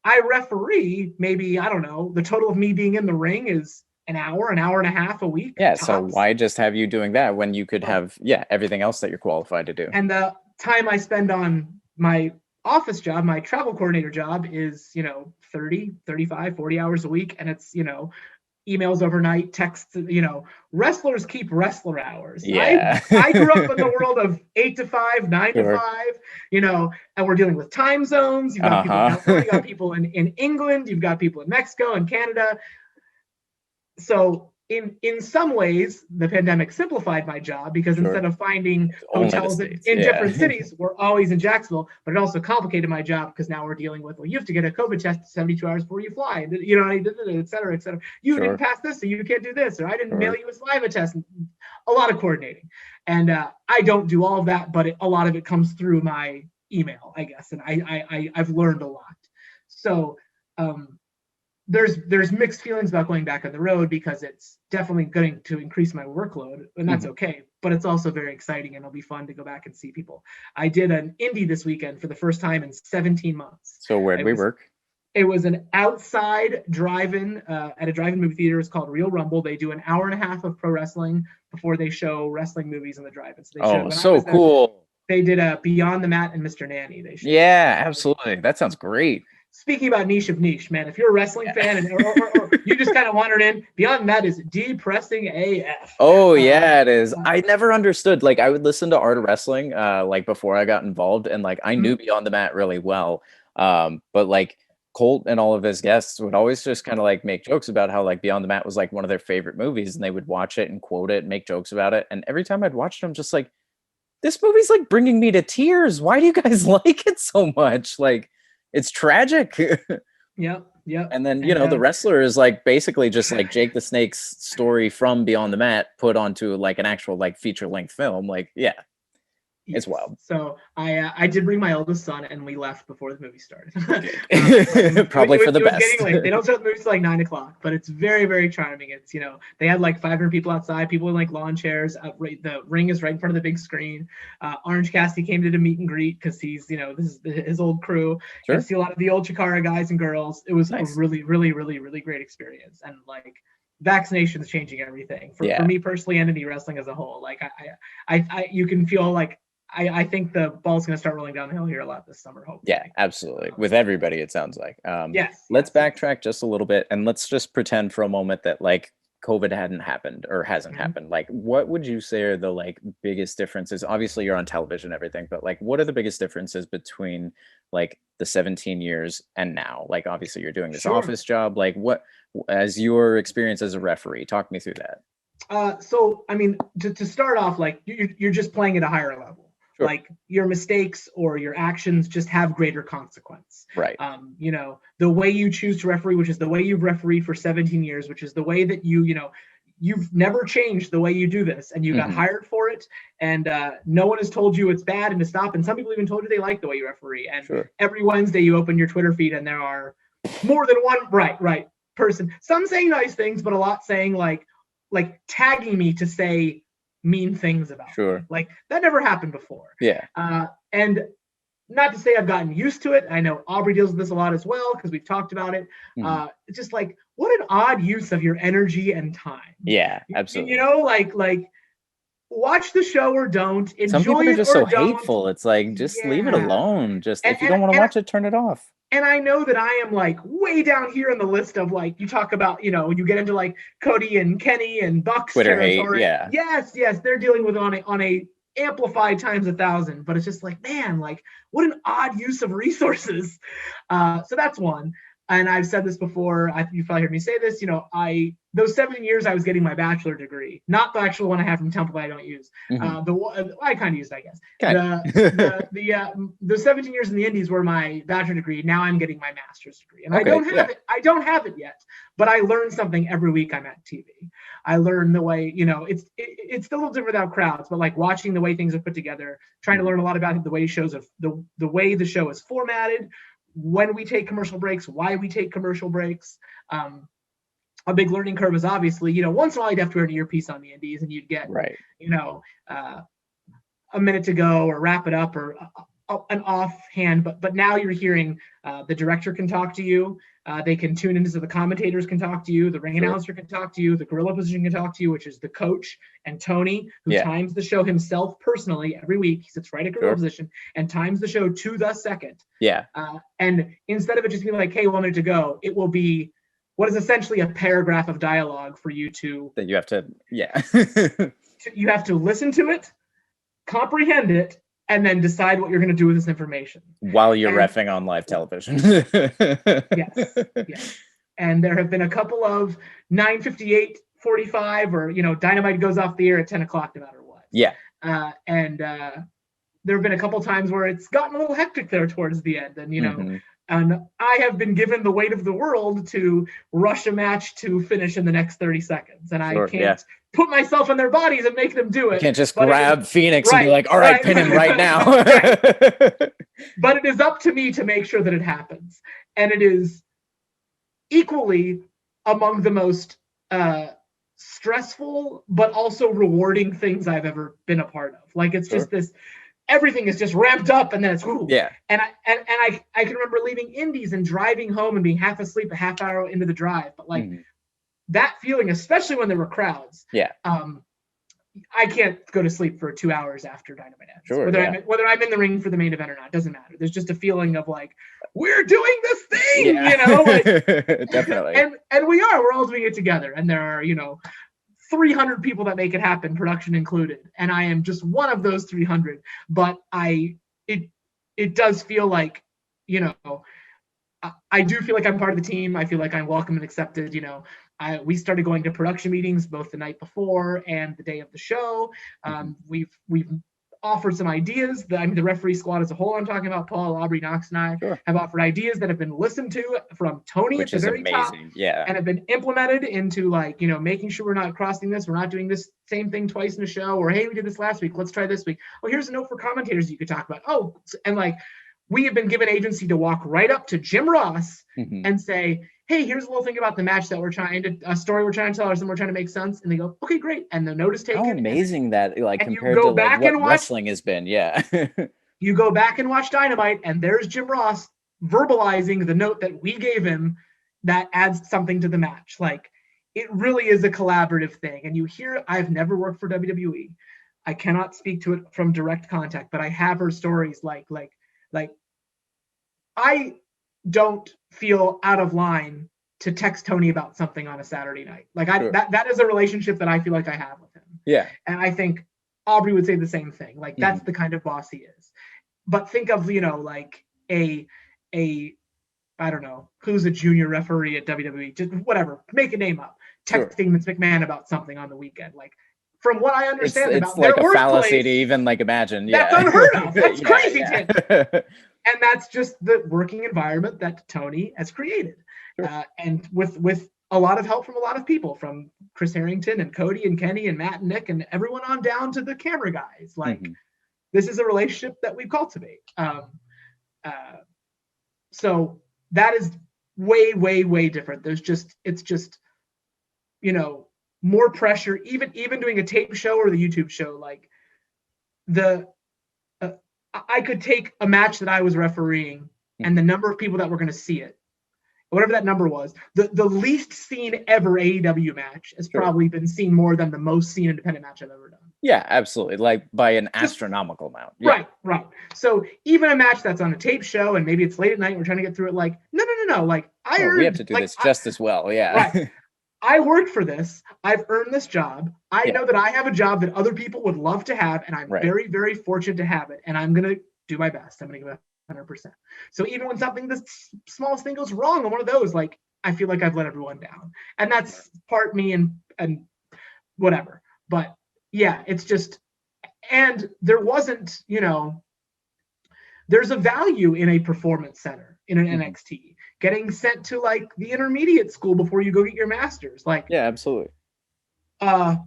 Speaker 2: I referee, maybe, I don't know, the total of me being in the ring is an hour and a half a week.
Speaker 1: Yeah.
Speaker 2: Tops.
Speaker 1: So why just have you doing that when you could have, everything else that you're qualified to do?
Speaker 2: And the time I spend on my office job, my travel coordinator job is, 30, 35, 40 hours a week. And it's, emails overnight, texts, wrestlers keep wrestler hours.
Speaker 1: Yeah.
Speaker 2: I grew up in the world of 8 to 5, 9
Speaker 1: Sure.
Speaker 2: to 5, and we're dealing with time zones. You've got people in California, you've got people in England, you've got people in Mexico and Canada. So in some ways, the pandemic simplified my job because instead of finding hotels in different cities, we're always in Jacksonville. But it also complicated my job because now we're dealing with, well, you have to get a COVID test 72 hours before you fly, et cetera, et cetera. You didn't pass this, so you can't do this, or I didn't mail you a saliva test. A lot of coordinating, and I don't do all of that, but a lot of it comes through my email, I guess, and I've learned a lot. So. There's mixed feelings about going back on the road because it's definitely going to increase my workload, and that's okay. But it's also very exciting, and it'll be fun to go back and see people. I did an indie this weekend for the first time in 17 months.
Speaker 1: So where did we work?
Speaker 2: It was an outside drive-in at a drive-in movie theater. It's called Real Rumble. They do an hour and a half of pro wrestling before they show wrestling movies in the drive-in. So they
Speaker 1: cool.
Speaker 2: They did a Beyond the Mat and Mr. Nanny.
Speaker 1: Yeah, absolutely. That sounds great.
Speaker 2: Speaking about niche of niche, man, if you're a wrestling fan or you just kind of wandered in, Beyond That is depressing AF.
Speaker 1: Oh, yeah, it is. I never understood. Like, I would listen to Art of Wrestling, like, before I got involved, and, like, I knew Beyond the Mat really well. But, like, Colt and all of his guests would always just kind of, like, make jokes about how, like, Beyond the Mat was, like, one of their favorite movies, and they would watch it and quote it and make jokes about it. And every time I'd watch it, I'm just like, this movie's, like, bringing me to tears. Why do you guys like it so much? Like, it's tragic.
Speaker 2: Yeah.
Speaker 1: And then, the wrestler is like basically just like Jake the Snake's story from Beyond the Mat put onto like an actual like feature length film. Like, yeah, it's wild.
Speaker 2: So I did bring my eldest son, and we left before the movie started.
Speaker 1: Probably for the best.
Speaker 2: Getting late. They don't start the movies till like 9 o'clock, but it's very, very charming. It's they had like 500 people outside, people in like lawn chairs. The ring is right in front of the big screen. Orange Cassidy came to the meet and greet because he's this is his old crew.
Speaker 1: Sure.
Speaker 2: You see a lot of the old Chikara guys and girls. It was nice. A really, really, really, really great experience, and like. Vaccinations changing everything for me personally and indie wrestling as a whole. Like I you can feel like I think the ball's going to start rolling downhill here a lot this summer, hopefully.
Speaker 1: Yeah, absolutely. With everybody, it sounds like.
Speaker 2: Yes.
Speaker 1: Let's backtrack just a little bit, and let's just pretend for a moment that like COVID hadn't happened or hasn't happened. Like, what would you say are the like biggest differences? Obviously, you're on television and everything, but like, what are the biggest differences between like the 17 years and now? Like, obviously, you're doing this office job. Like, what, as your experience as a referee, talk me through that.
Speaker 2: So, I mean, to start off, like you're just playing at a higher level. Sure. Like your mistakes or your actions just have greater consequence.
Speaker 1: Right.
Speaker 2: The way you choose to referee, which is the way you've refereed for 17 years, which is the way that you've never changed the way you do this, and you got hired for it, and no one has told you it's bad and to stop. And some people even told you they like the way you referee. And every Wednesday you open your Twitter feed and there are more than one right person. Some saying nice things, but a lot saying like tagging me to say mean things about me. Like that never happened before.
Speaker 1: Yeah.
Speaker 2: And not to say I've gotten used to it. I know Aubrey deals with this a lot as well because we've talked about it. It's just like, what an odd use of your energy and time.
Speaker 1: Yeah, absolutely.
Speaker 2: Like watch the show or don't. Enjoy
Speaker 1: Some people are just so
Speaker 2: don't.
Speaker 1: Hateful. It's like, just leave it alone. Just if you don't want to watch it, turn it off.
Speaker 2: And I know that I am like way down here in the list of like, you talk about, you get into like Cody and Kenny and Buck's
Speaker 1: Twitter
Speaker 2: territory.
Speaker 1: Hate, yeah.
Speaker 2: Yes, they're dealing with on a amplified times 1,000, but it's just like, man, like what an odd use of resources. So that's one. and I've said this before, you've probably heard me say this, those 7 years I was getting my bachelor degree, not the actual one I have from Temple that I don't use. I kind of used, I guess. The 17 years in the Indies were my bachelor degree. Now I'm getting my master's degree, and I don't have it yet, but I learn something every week I'm at TV. I learn the way, it's still a little different without crowds, but like watching the way things are put together, trying to learn a lot about the way the way the show is formatted, when we take commercial breaks, why we take commercial breaks. A big learning curve is obviously, once in a while you'd have to wear an earpiece on the Indies and you'd get, a minute to go or wrap it up or an offhand. But now you're hearing the director can talk to you. They can tune into, so the commentators can talk to you. The ring announcer can talk to you. The gorilla position can talk to you, which is the coach and Tony, who times the show himself personally every week. He sits right at gorilla position and times the show to the second.
Speaker 1: Yeah.
Speaker 2: And instead of it just being like, hey, 1 minute to go, it will be what is essentially a paragraph of dialogue for you to...
Speaker 1: That you have to,
Speaker 2: you have to listen to it, comprehend it, and then decide what you're going to do with this information.
Speaker 1: While you're reffing on live television.
Speaker 2: Yes. And there have been a couple of 9:58, 45, or, Dynamite goes off the air at 10 o'clock no matter what.
Speaker 1: Yeah.
Speaker 2: And there have been a couple times where it's gotten a little hectic there towards the end. And, and I have been given the weight of the world to rush a match to finish in the next 30 seconds. And I can't put myself in their bodies and make them do it.
Speaker 1: You can't just grab Phoenix and be like, all right, pin him right now.
Speaker 2: But it is up to me to make sure that it happens. And it is equally among the most stressful, but also rewarding things I've ever been a part of. Like, it's just this... Everything is just ramped up and then it's whoo.
Speaker 1: Yeah.
Speaker 2: And I can remember leaving Indies and driving home and being half asleep a half hour into the drive. But like that feeling, especially when there were crowds.
Speaker 1: Yeah.
Speaker 2: I can't go to sleep for 2 hours after Dynamite ends.
Speaker 1: Sure,
Speaker 2: whether I'm in the ring for the main event or not, it doesn't matter. There's just a feeling of like, we're doing this thing,
Speaker 1: Definitely.
Speaker 2: And we're all doing it together. And there are, 300 people that make it happen, production included, and I am just one of those 300. But it does feel like, I do feel like I'm part of the team. I feel like I'm welcome and accepted. We started going to production meetings both the night before and the day of the show. We've offered some ideas. The referee squad as a whole, I'm talking about, Paul, Aubrey, Knox, and I have offered ideas that have been listened to from Tony, which at the very top, and have been implemented into making sure we're not crossing this. We're not doing this same thing twice in a show, or hey, we did this last week, let's try this week. Oh, here's a note for commentators you could talk about. Oh, and we have been given agency to walk right up to Jim Ross and say, hey, here's a little thing about the match that a story we're trying to tell, or something we're trying to make sense. And they go, okay, great. And the note is taken.
Speaker 1: How amazing that, compared to what wrestling has been. Yeah.
Speaker 2: You go back and watch Dynamite, and there's Jim Ross verbalizing the note that we gave him that adds something to the match. It really is a collaborative thing. And you hear, I've never worked for WWE. I cannot speak to it from direct contact, but I have heard stories like I don't feel out of line to text Tony about something on a Saturday night. That is a relationship that I feel like I have with him.
Speaker 1: Yeah.
Speaker 2: And I think Aubrey would say the same thing. That's the kind of boss he is. But think of, a I don't know, who's a junior referee at WWE, just whatever, make a name up, texting Vince McMahon about something on the weekend. From what I understand
Speaker 1: it's like a fallacy to even imagine.
Speaker 2: That's unheard of. That's crazy. And that's just the working environment that Tony has created. And with a lot of help from a lot of people, from Chris Harrington and Cody and Kenny and Matt and Nick and everyone on down to the camera guys. This is a relationship that we cultivate. So that is way, way, way different. It's just, more pressure, even doing a tape show or the YouTube show. I could take a match that I was refereeing and the number of people that were going to see it, whatever that number was, the least seen ever AEW match has probably been seen more than the most seen independent match I've ever done. Yeah,
Speaker 1: absolutely. By an astronomical amount. Yeah.
Speaker 2: Right. So even a match that's on a tape show and maybe it's late at night and we're trying to get through it, no.
Speaker 1: We have to do this just as well. Yeah.
Speaker 2: Right. I worked for this. I've earned this job. I know that I have a job that other people would love to have, and I'm very, very fortunate to have it. And I'm going to do my best. I'm going to give 100%. So even when something, the smallest thing goes wrong on one of those, like, I feel like I've let everyone down. And that's part me and whatever. But yeah, it's just, and there wasn't, there's a value in a performance center in an NXT. Getting sent to like the intermediate school before you go get your master's. Like,
Speaker 1: yeah, absolutely.
Speaker 2: Paul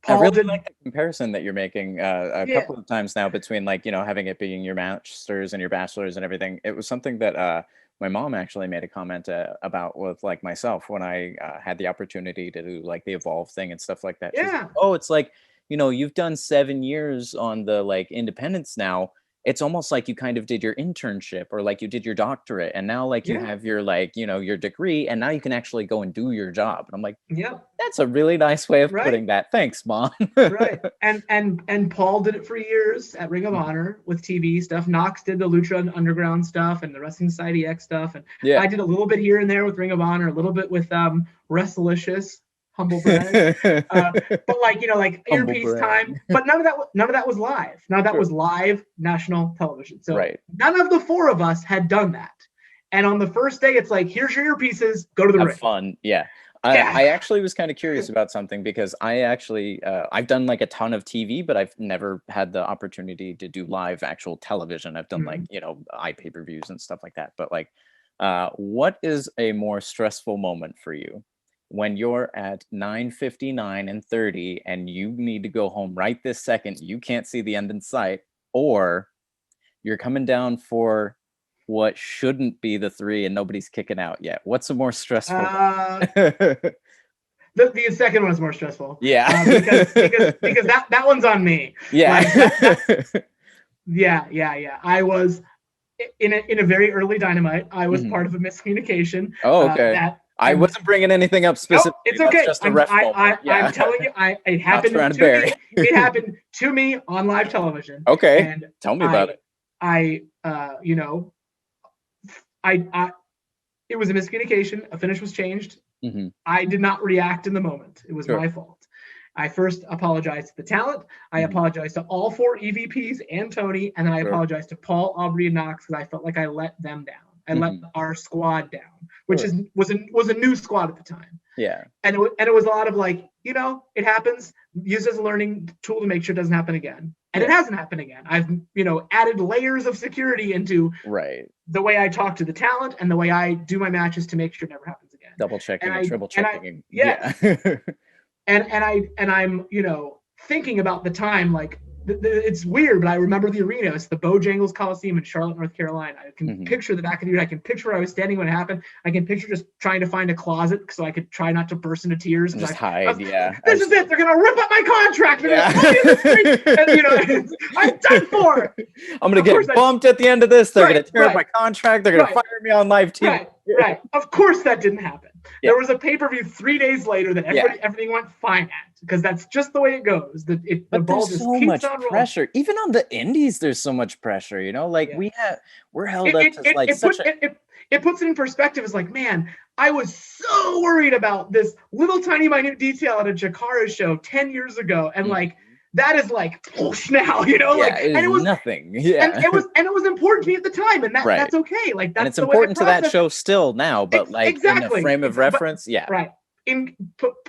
Speaker 1: I really like the comparison that you're making a
Speaker 2: Yeah.
Speaker 1: couple of times now between like, having it being your masters and your bachelors and everything. It was something that my mom actually made a comment about with like myself when I had the opportunity to do like the Evolve thing and stuff like that. She's
Speaker 2: Yeah.
Speaker 1: like, oh, it's like, you've done 7 years on the like independence now. It's almost like you kind of did your internship or like you did your doctorate and now like you
Speaker 2: Yeah.
Speaker 1: have your like, your degree and now you can actually go and do your job. And I'm like,
Speaker 2: Yep.
Speaker 1: that's a really nice way of
Speaker 2: Right.
Speaker 1: putting that. Thanks, Mom.
Speaker 2: Right. And Paul did it for years at Ring of Honor with TV stuff. Knox did the Lucha Underground stuff and the Wrestling Society X stuff. And
Speaker 1: Yeah.
Speaker 2: I did a little bit here and there with Ring of Honor, a little bit with Wrestlicious, Humble Brag. But like, like
Speaker 1: Humble
Speaker 2: earpiece
Speaker 1: brag.
Speaker 2: time. But none of that was live. None of that was live national television. So
Speaker 1: Right.
Speaker 2: none of the four of us had done that. And on the first day, it's like, here's your earpieces, go to the
Speaker 1: Have
Speaker 2: ring.
Speaker 1: fun. Yeah.
Speaker 2: Yeah.
Speaker 1: I actually was kind of curious about something because I actually I've done like a ton of TV, but I've never had the opportunity to do live actual television. I've done like, iPay-per-views and stuff like that. But like, what is a more stressful moment for you when you're at 9:59 and 30 and you need to go home right this second? You can't see the end in sight, or you're coming down for what shouldn't be the 3 and nobody's kicking out yet. What's a more stressful?
Speaker 2: The second one is more stressful.
Speaker 1: Yeah.
Speaker 2: because that one's on me.
Speaker 1: Yeah.
Speaker 2: Like, yeah. I was in a very early Dynamite. I was part of a miscommunication.
Speaker 1: Oh, okay. I wasn't bringing anything up specifically.
Speaker 2: No, it's okay.
Speaker 1: That's just a ref moment.
Speaker 2: I'm telling you, it happened to me. It happened to me on live television.
Speaker 1: Okay.
Speaker 2: And
Speaker 1: tell me about it.
Speaker 2: It was a miscommunication. A finish was changed. I did not react in the moment. It was my fault. I first apologized to the talent. I apologized to all 4 EVPs and Tony, and then I apologized to Paul, Aubrey, and Knox because I felt like I let them down. I let our squad down, which was a new squad at the time.
Speaker 1: Yeah.
Speaker 2: And it was a lot of like, it happens. Use it as a learning tool to make sure it doesn't happen again. And it hasn't happened again. I've, added layers of security into the way I talk to the talent and the way I do my matches to make sure it never happens again.
Speaker 1: Double checking and triple checking.
Speaker 2: And I'm, thinking about the time, like, it's weird, but I remember the arena. It's the Bojangles Coliseum in Charlotte, North Carolina. I can picture the back of the arena. I can picture where I was standing when it happened. I can picture just trying to find a closet so I could try not to burst into tears.
Speaker 1: Just hide,
Speaker 2: This is it. They're going to rip up my contract. They're going to put me in the street. And, I'm done for.
Speaker 1: I'm going to get bumped at the end of this. They're going to tear up my contract. They're going to fire me on live TV.
Speaker 2: Right. Of course that didn't happen. There was a pay-per-view 3 days later that everything went fine at, because that's just the way it goes. The ball just
Speaker 1: so
Speaker 2: keeps
Speaker 1: much
Speaker 2: on rolling.
Speaker 1: pressure. Even on the indies, there's so much pressure. We're held up to like
Speaker 2: it puts it in perspective. It's like, man, I was so worried about this little tiny minute detail at a Jakara show 10 years ago, and like that is like now,
Speaker 1: it was nothing.
Speaker 2: And it was important to me at the time, and that's okay. Like that's
Speaker 1: and it's important to that show still now, but in a frame of reference, right.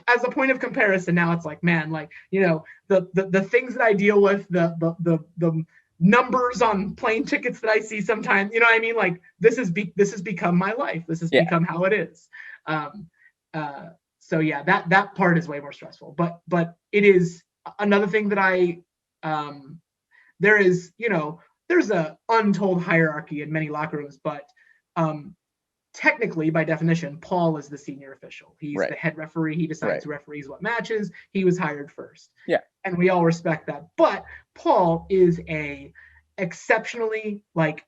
Speaker 2: As a point of comparison, now it's like, man, like, the things that I deal with, the numbers on plane tickets that I see sometimes, you know what I mean? Like this has become my life. This has become how it is. So yeah, that part is way more stressful, but it is another thing that there's a untold hierarchy in many locker rooms, but technically, by definition, Paul is the senior official. He's the head referee. He decides who referees what matches. He was hired first. Yeah. And we all respect that. But Paul is a exceptionally, like,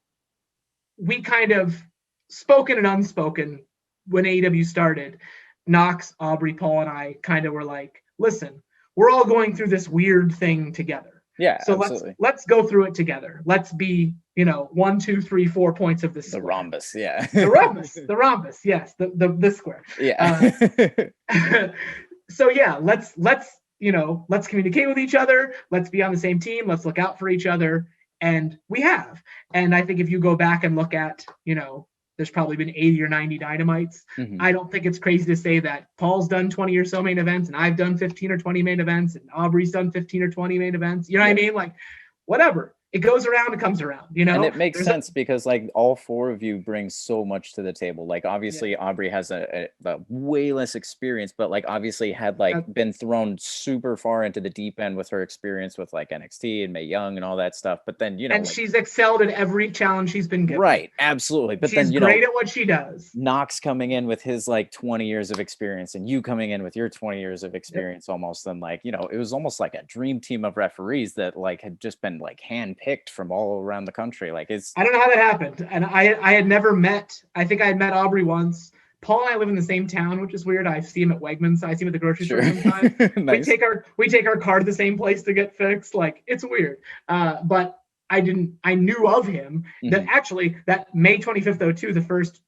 Speaker 2: we kind of, spoken and unspoken, when AEW started, Knox, Aubrey, Paul, and I kind of were like, listen, we're all going through this weird thing together. Yeah. So let's go through it together. Let's be, 1, 2, 3, 4 points of this. The
Speaker 1: rhombus, yeah.
Speaker 2: the rhombus, yes. The square. Yeah. So yeah, let's communicate with each other. Let's be on the same team. Let's look out for each other. And we have. And I think if you go back and look at, there's probably been 80 or 90 Dynamites.
Speaker 1: Mhm.
Speaker 2: I don't think it's crazy to say that Paul's done 20 or so main events, and I've done 15 or 20 main events, and Aubrey's done 15 or 20 main events. You know what I mean? Like, whatever. It goes around, it comes around,
Speaker 1: And it makes sense because like all four of you bring so much to the table. Like obviously Aubrey has a way less experience, but like obviously had like been thrown super far into the deep end with her experience with like NXT and Mae Young and all that stuff. But then,
Speaker 2: and like, she's excelled at every challenge she's been given.
Speaker 1: Right, absolutely. But
Speaker 2: she's
Speaker 1: then,
Speaker 2: great at what she does.
Speaker 1: Knox coming in with his like 20 years of experience and you coming in with your 20 years of experience almost. And like, it was almost like a dream team of referees that like had just been like handpicked from all around the country. Like I
Speaker 2: don't know how that happened. And I had never I think I had met Aubrey once. Paul and I live in the same town, which is weird. I see him at Wegmans. I see him at the grocery store sometimes. Nice. We take our car to the same place to get fixed. Like, it's weird. But I knew of him. That actually, that May 25th, 02, the first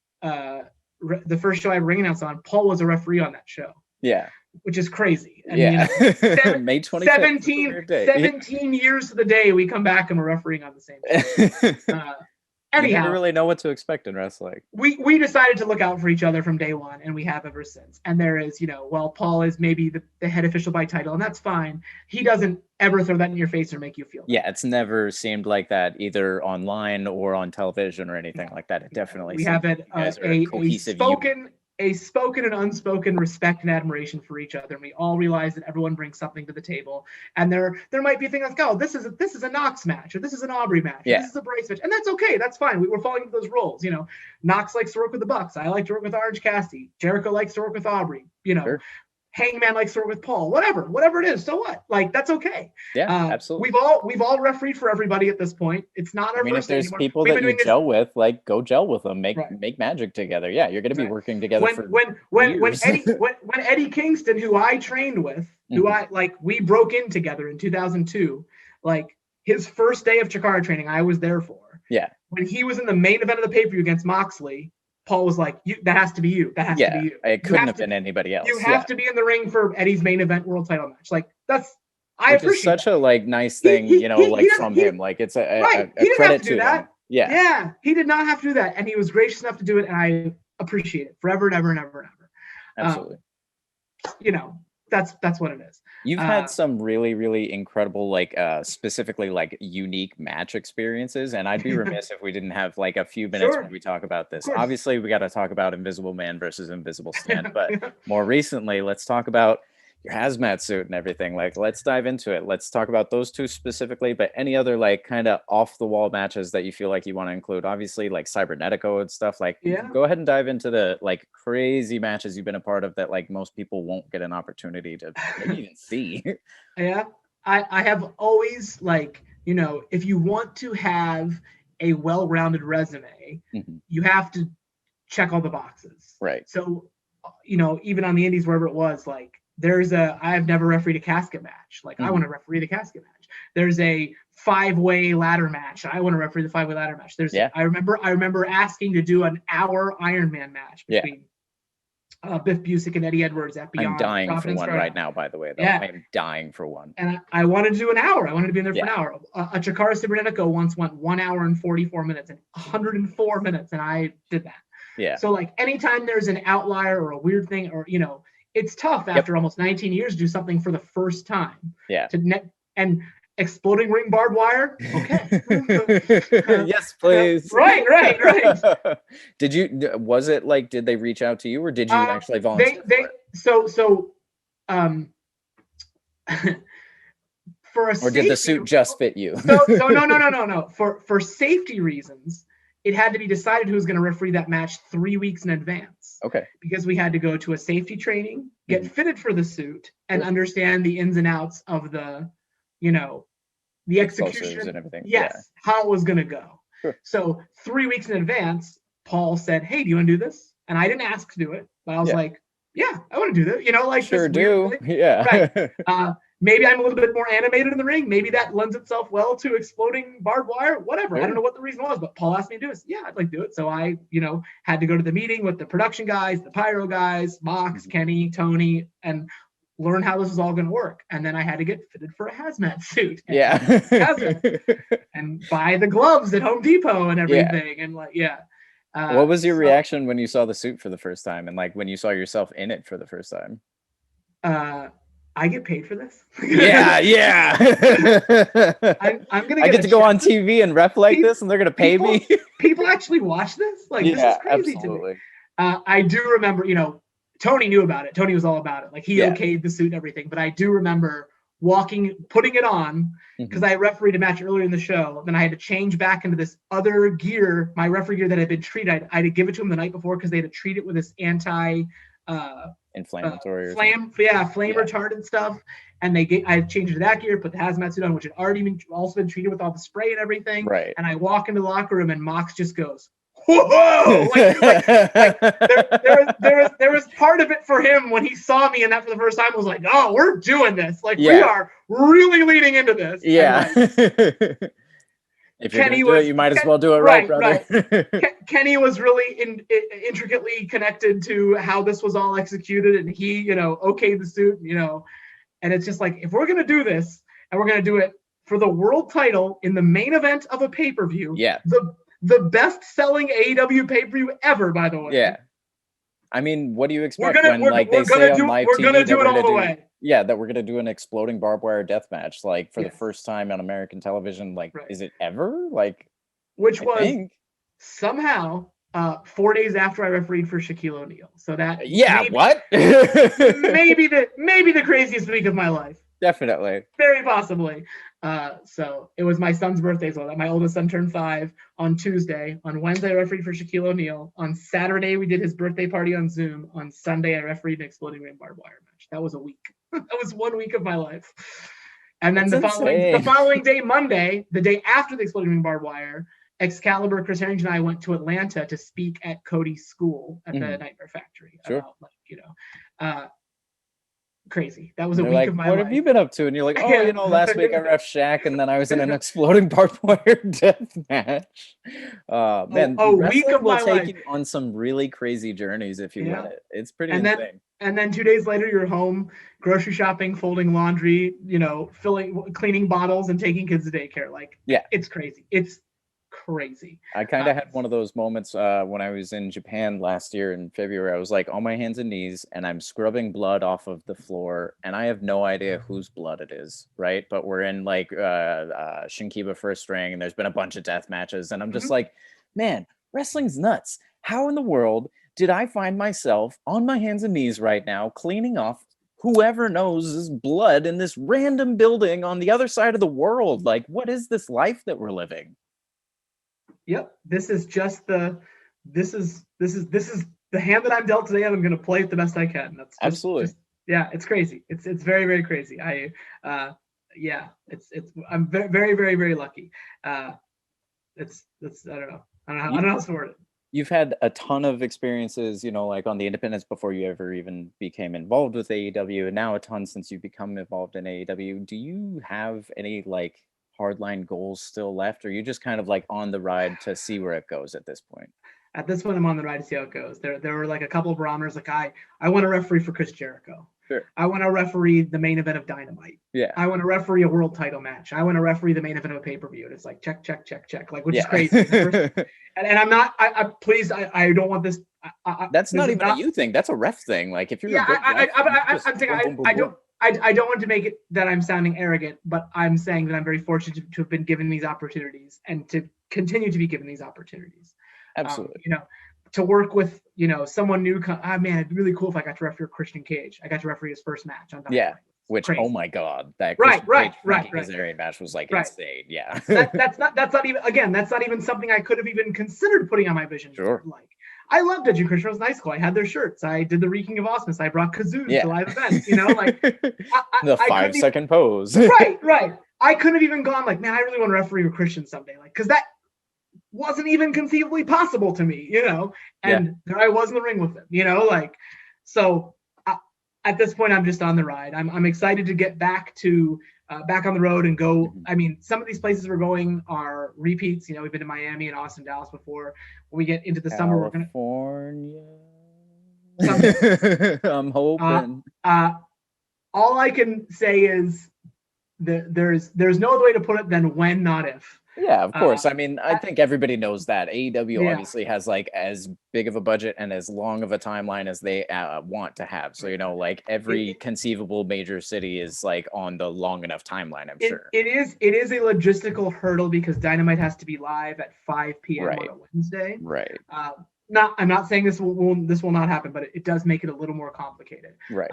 Speaker 2: show I ever ring announced on, Paul was a referee on that show.
Speaker 1: Yeah.
Speaker 2: Which is crazy. And,
Speaker 1: May 25th.
Speaker 2: 17 years to the day we come back and we're refereeing on the same show. Anyhow,
Speaker 1: you never really know what to expect in wrestling.
Speaker 2: We decided to look out for each other from day one, and we have ever since. And there is, while Paul is maybe the head official by title, and that's fine, he doesn't ever throw that in your face or make you feel bad.
Speaker 1: Yeah, it's never seemed like that either online or on television or anything like that. It definitely
Speaker 2: we have a spoken and unspoken respect and admiration for each other, and we all realize that everyone brings something to the table. And there might be things like, oh, this is a Knox match, or this is an Aubrey match, or this is a Bryce match, and that's okay. That's fine. We're falling into those roles. Knox likes to work with the Bucks. I like to work with Orange Cassidy. Jericho likes to work with Aubrey. Sure. Hangman likes to work with Paul. Whatever it is. So what? Like, that's okay.
Speaker 1: Yeah, absolutely.
Speaker 2: We've all refereed for everybody at this point. It's not our first.
Speaker 1: If there's
Speaker 2: anymore.
Speaker 1: people that you gel with, like, go gel with them. Make magic together. Yeah, you're going to be working together
Speaker 2: when Eddie Kingston, who I trained with, we broke in together in 2002. Like, his first day of Chikara training, I was there for.
Speaker 1: Yeah.
Speaker 2: When he was in the main event of the pay-per-view against Moxley, Paul was like, that has to be you. That has to be you.
Speaker 1: It couldn't have been anybody else.
Speaker 2: You have to be in the ring for Eddie's main event world title match. Like, I appreciate
Speaker 1: such
Speaker 2: that.
Speaker 1: a nice thing, from him. Like, it's a credit to him. Yeah.
Speaker 2: Yeah. He did not have to do that. And he was gracious enough to do it. And I appreciate it forever and ever and ever and ever.
Speaker 1: Absolutely.
Speaker 2: That's what it is.
Speaker 1: You've had some really, really incredible, specifically unique match experiences. And I'd be remiss if we didn't have a few minutes when we talk about this. Obviously, we got to talk about Invisible Man versus Invisible Stan. But more recently, let's talk about your hazmat suit and everything. Let's dive into it. Let's talk about those two specifically, but any other kind of off the wall matches that you feel like you want to include. Obviously, Cybernetico and stuff. Go ahead and dive into the crazy matches you've been a part of that most people won't get an opportunity to maybe even see.
Speaker 2: Yeah, I have always if you want to have a well-rounded resume, you have to check all the boxes.
Speaker 1: Right.
Speaker 2: So even on the indies, wherever it was, I've never refereed a casket match. I want to referee the casket match. There's a 5-way ladder match. I want to referee the 5-way ladder match. I remember asking to do an hour Iron Man match between Biff Busick and Eddie Edwards at Beyond.
Speaker 1: I'm dying
Speaker 2: Providence
Speaker 1: for one right now, by the way. Though.
Speaker 2: Yeah.
Speaker 1: I'm dying for one.
Speaker 2: And I wanted to do an hour. I wanted to be in there for an hour. A Chikara Cybernetico once went 1 hour and 44 minutes and 104 minutes, and I did that.
Speaker 1: Yeah.
Speaker 2: So anytime there's an outlier or a weird thing, or it's tough after almost 19 years to do something for the first time.
Speaker 1: Yeah.
Speaker 2: And exploding ring barbed wire. Okay.
Speaker 1: Yes, please.
Speaker 2: Right.
Speaker 1: Did they reach out to you, or did you actually volunteer?
Speaker 2: For a
Speaker 1: or did the suit just fit you?
Speaker 2: No. For safety reasons, it had to be decided who was going to referee that match 3 weeks in advance.
Speaker 1: Okay.
Speaker 2: Because we had to go to a safety training, get fitted for the suit, and understand the ins and outs of the execution
Speaker 1: and everything.
Speaker 2: Yes, how it was going to go.
Speaker 1: Sure.
Speaker 2: So 3 weeks in advance, Paul said, "Hey, do you want to do this?" And I didn't ask to do it, but I was like, "Yeah, I want to do that."
Speaker 1: Sure do. Yeah.
Speaker 2: Right. Maybe I'm a little bit more animated in the ring. Maybe that lends itself well to exploding barbed wire. Whatever. I don't know what the reason was, but Paul asked me to do this. Yeah, I'd like to do it. So I, had to go to the meeting with the production guys, the pyro guys, Mox, Kenny, Tony, and learn how this was all going to work. And then I had to get fitted for a hazmat suit. And
Speaker 1: Yeah.
Speaker 2: and buy the gloves at Home Depot and everything. And like,
Speaker 1: what was your reaction when you saw the suit for the first time, and like when you saw yourself in it for the first time?
Speaker 2: I get paid for this.
Speaker 1: Yeah.
Speaker 2: I'm gonna.
Speaker 1: I get to go on TV and rep like this, and they're gonna pay me.
Speaker 2: People actually watch this. Like, this is crazy
Speaker 1: absolutely.
Speaker 2: to me. I do remember, Tony knew about it. Tony was all about it. Like, he okayed the suit and everything. But I do remember putting it on, because I refereed a match earlier in the show. Then I had to change back into this other gear, my referee gear that had been treated. I had to give it to him the night before because they had to treat it with this
Speaker 1: inflammatory
Speaker 2: flame retardant stuff. And I changed to that gear, put the hazmat suit on, which had already also been treated with all the spray and everything.
Speaker 1: Right.
Speaker 2: And I walk into the locker room and Mox just goes, whoa! There was part of it for him when he saw me, and that for the first time was like, oh, we're doing this. Like, we are really leading into this.
Speaker 1: Yeah. If you're Kenny you might as well do it right, brother.
Speaker 2: Right. Kenny was really intricately connected to how this was all executed, and he, okayed the suit, and it's just like, if we're going to do this, and we're going to do it for the world title in the main event of a pay-per-view, the best-selling AEW pay-per-view ever, by the way.
Speaker 1: Yeah. I mean, what do you expect when they say on live TV
Speaker 2: we're going to do it all the way?
Speaker 1: Yeah, that we're going to do an exploding barbed wire death match, like, for the first time on American television. Like, is it ever? Like,
Speaker 2: which was somehow 4 days after I refereed for Shaquille O'Neal. So that maybe the craziest week of my life.
Speaker 1: Definitely.
Speaker 2: Very possibly. So it was my son's birthday. So my oldest son turned 5 on Tuesday. On Wednesday, I refereed for Shaquille O'Neal. On Saturday, we did his birthday party on Zoom. On Sunday, I refereed an exploding ring barbed wire match. That was a week. That was 1 week of my life. And then the following day, Monday, the day after the exploding ring barbed wire, Excalibur, Chris Harrington, and I went to Atlanta to speak at Cody's school at the Nightmare Factory.
Speaker 1: Sure.
Speaker 2: About, crazy. That was a week of my life.
Speaker 1: What have you been up to? And you're like, last week I ref Shaq, and then I was in an exploding barbed wire death match. Man,
Speaker 2: a week of my life.
Speaker 1: Will take you on some really crazy journeys if you let it. It's pretty insane.
Speaker 2: And then 2 days later, you're home, grocery shopping, folding laundry, cleaning bottles, and taking kids to daycare. Like, it's crazy. It's crazy.
Speaker 1: I kind of had one of those moments when I was in Japan last year in February. I was like on my hands and knees, and I'm scrubbing blood off of the floor, and I have no idea whose blood it is, right? But we're in like Shinkiba first ring, and there's been a bunch of death matches, and I'm just like, man, wrestling's nuts. How in the world did I find myself on my hands and knees right now cleaning off whoever knows blood in this random building on the other side of the world? Like, what is this life that we're living?
Speaker 2: Yep, this is the hand that I'm dealt today, and I'm going to play it the best I can. That's
Speaker 1: absolutely.
Speaker 2: It's crazy. It's very, very crazy. I'm very, very, very, very lucky. It's I don't know how to word it.
Speaker 1: You've had a ton of experiences, like on the independents before you ever even became involved with AEW, and now a ton since you become involved in AEW. Do you have any like hardline goals still left, or are you just kind of like on the ride to see where it goes at this point?
Speaker 2: At this point, I'm on the ride to see how it goes. There were like a couple of barometers. Like I want to referee for Chris Jericho.
Speaker 1: Sure.
Speaker 2: I want to referee the main event of Dynamite.
Speaker 1: Yeah.
Speaker 2: I want to referee a world title match. I want to referee the main event of a pay-per-view. And it's like check, like, which is crazy. And I'm not. I don't want this.
Speaker 1: That's not even a you thing. That's a ref thing. Like if you're
Speaker 2: I don't want to make it that I'm sounding arrogant, but I'm saying that I'm very fortunate to have been given these opportunities and to continue to be given these opportunities.
Speaker 1: Absolutely.
Speaker 2: To work with, someone new. Man, it'd be really cool if I got to referee Christian Cage. I got to referee his first match on Dynamite.
Speaker 1: Yeah. Which, oh my God, that
Speaker 2: right.
Speaker 1: Kazarian match was like insane. Yeah.
Speaker 2: that's not even something I could have even considered putting on my vision.
Speaker 1: Sure.
Speaker 2: Like, I loved Edge and Christian Night School. I had their shirts. I did the Reeking of Awesomeness. I brought kazoos to live events.
Speaker 1: The 5-second pose.
Speaker 2: Right. I couldn't have even gone like, man, I really want to referee with Christian someday. Like, because that wasn't even conceivably possible to me, And there I was in the ring with him, So at this point, I'm just on the ride. I'm excited to get back on the road and go. I mean, some of these places we're going are repeats. We've been to Miami and Austin, Dallas before. When we get into the summer, we're gonna
Speaker 1: California. I'm hoping.
Speaker 2: all I can say is that there's no other way to put it than when, not if.
Speaker 1: Yeah, of course. I mean, I think everybody knows that AEW
Speaker 2: Yeah.
Speaker 1: obviously has like as big of a budget and as long of a timeline as they want to have. So, you know, like every conceivable major city is like on the long enough timeline, I'm sure.
Speaker 2: It is a logistical hurdle because Dynamite has to be live at 5 p.m.
Speaker 1: Right.
Speaker 2: on a Wednesday.
Speaker 1: Right.
Speaker 2: I'm not saying this will not happen, but it does make it a little more complicated.
Speaker 1: Right.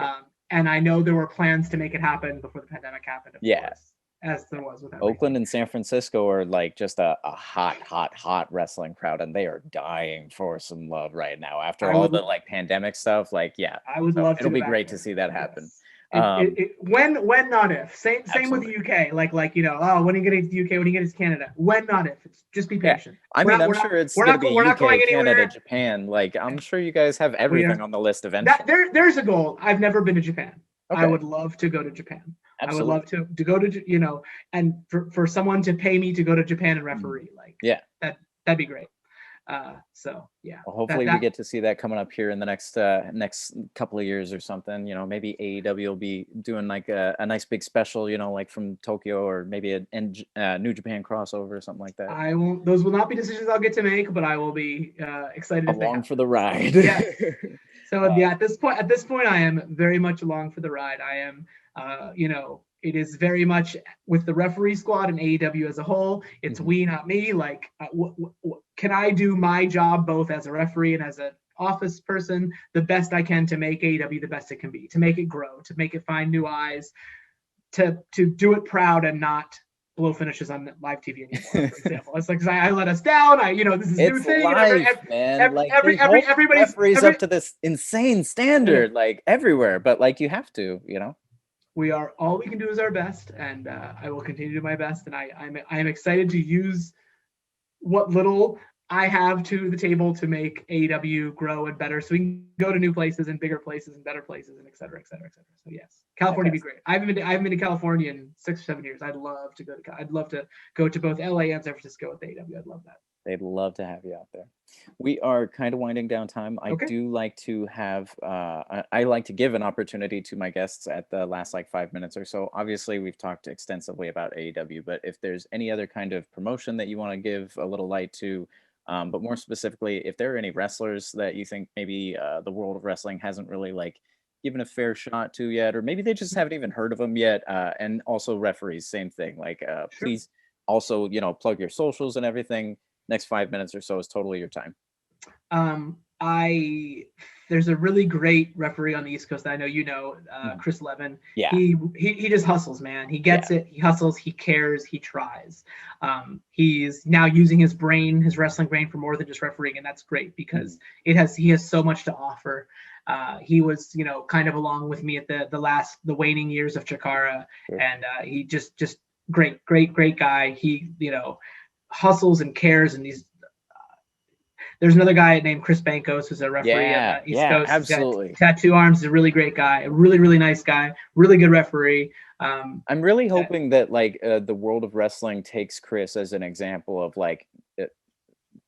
Speaker 2: And I know there were plans to make it happen before the pandemic happened. Of course, as there was with everything.
Speaker 1: Oakland and San Francisco are like just a hot wrestling crowd, and they are dying for some love right now after all the like pandemic stuff. Like, yeah,
Speaker 2: I would love.
Speaker 1: It'll be great to see that happen.
Speaker 2: When not if. Same with the UK. Like you know, oh, when are you getting to the UK? When are you getting to Canada? When not if. It's just be patient.
Speaker 1: Yeah. I mean, I'm sure it's going to be UK, Canada, Japan. Like, I'm sure you guys have everything on the list eventually.
Speaker 2: There's a goal. I've never been to Japan. Okay. I would love to go to Japan. Absolutely. I would love to go to, you know, and for someone to pay me to go to Japan and referee, like, that'd be great. So yeah.
Speaker 1: Well, hopefully we get to see that coming up here in the next couple of years or something. You know, maybe AEW will be doing like a nice big special, you know, like from Tokyo, or maybe a New Japan crossover or something like that.
Speaker 2: Those will not be decisions I'll get to make, but I will be excited
Speaker 1: along for the ride.
Speaker 2: Yeah. So at this point, I am very much along for the ride. I am, you know, it is very much with the referee squad and AEW as a whole. It's we, not me. Like, can I do my job both as a referee and as an office person the best I can to make AEW the best it can be, to make it grow, to make it find new eyes, to do it proud and not blow finishes on live TV anymore, for example. It's like, I let us down. This is a new thing.
Speaker 1: Life, man. Like, everybody's up to this insane standard, like everywhere. But like, you have to, you know.
Speaker 2: All we can do is our best, and I will continue to do my best. And I am excited to use what little I have to the table to make AEW grow and better, so we can go to new places and bigger places and better places, and et cetera, et cetera, et cetera. So yes, California would be great. I haven't been to California in 6 or 7 years. I'd love to go to both LA and San Francisco with AEW. I'd love that.
Speaker 1: They'd love to have you out there. We are kind of winding down time. I do like to have, I like to give an opportunity to my guests at the last like 5 minutes or so. Obviously, we've talked extensively about AEW, but if there's any other kind of promotion that you want to give a little light to, but more specifically, if there are any wrestlers that you think maybe the world of wrestling hasn't really like given a fair shot to yet, or maybe they just haven't even heard of them yet, and also referees, same thing. Like, please also, you know, plug your socials and everything. Next 5 minutes or so is totally your time.
Speaker 2: There's a really great referee on the East Coast that I know you know, Chris Levin.
Speaker 1: Yeah.
Speaker 2: He just hustles, man. He gets it. He hustles. He cares. He tries. He's now using his brain, his wrestling brain, for more than just refereeing, and that's great because he has so much to offer. He was, you know, kind of along with me at the waning years of Chikara, and he just great guy. He, you know, hustles and cares, and there's another guy named Chris Bankos who's a referee at East Coast.
Speaker 1: Absolutely.
Speaker 2: Tattoo Arms is a really great guy, a really, really nice guy, really good referee.
Speaker 1: I'm really hoping that like the world of wrestling takes Chris as an example of like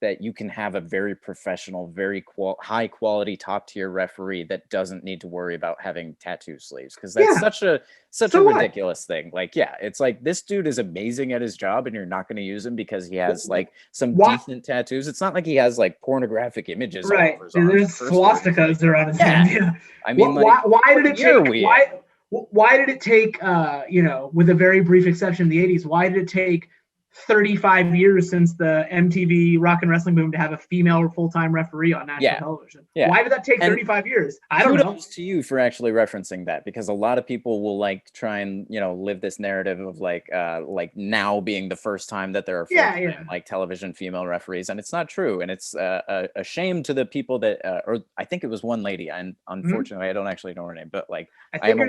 Speaker 1: that you can have a very professional, very high quality, top tier referee that doesn't need to worry about having tattoo sleeves, because that's such a ridiculous thing. Like, it's like, this dude is amazing at his job and you're not going to use him because he has like some decent tattoos. It's not like he has like pornographic images.
Speaker 2: Right. There's swastikas around his hand. Yeah.
Speaker 1: I mean,
Speaker 2: why did it take you know, with a very brief exception in the 80s, why did it take 35 years since the MTV rock and wrestling boom to have a female full-time referee on national television? Why did that take 35 years? I don't know.
Speaker 1: Kudos to you for actually referencing that, because a lot of people will like try and, you know, live this narrative of like now being the first time that there are like television female referees, and it's not true. And it's a shame to the people that or I think it was one lady, and unfortunately I don't actually know her name, but like
Speaker 2: I think her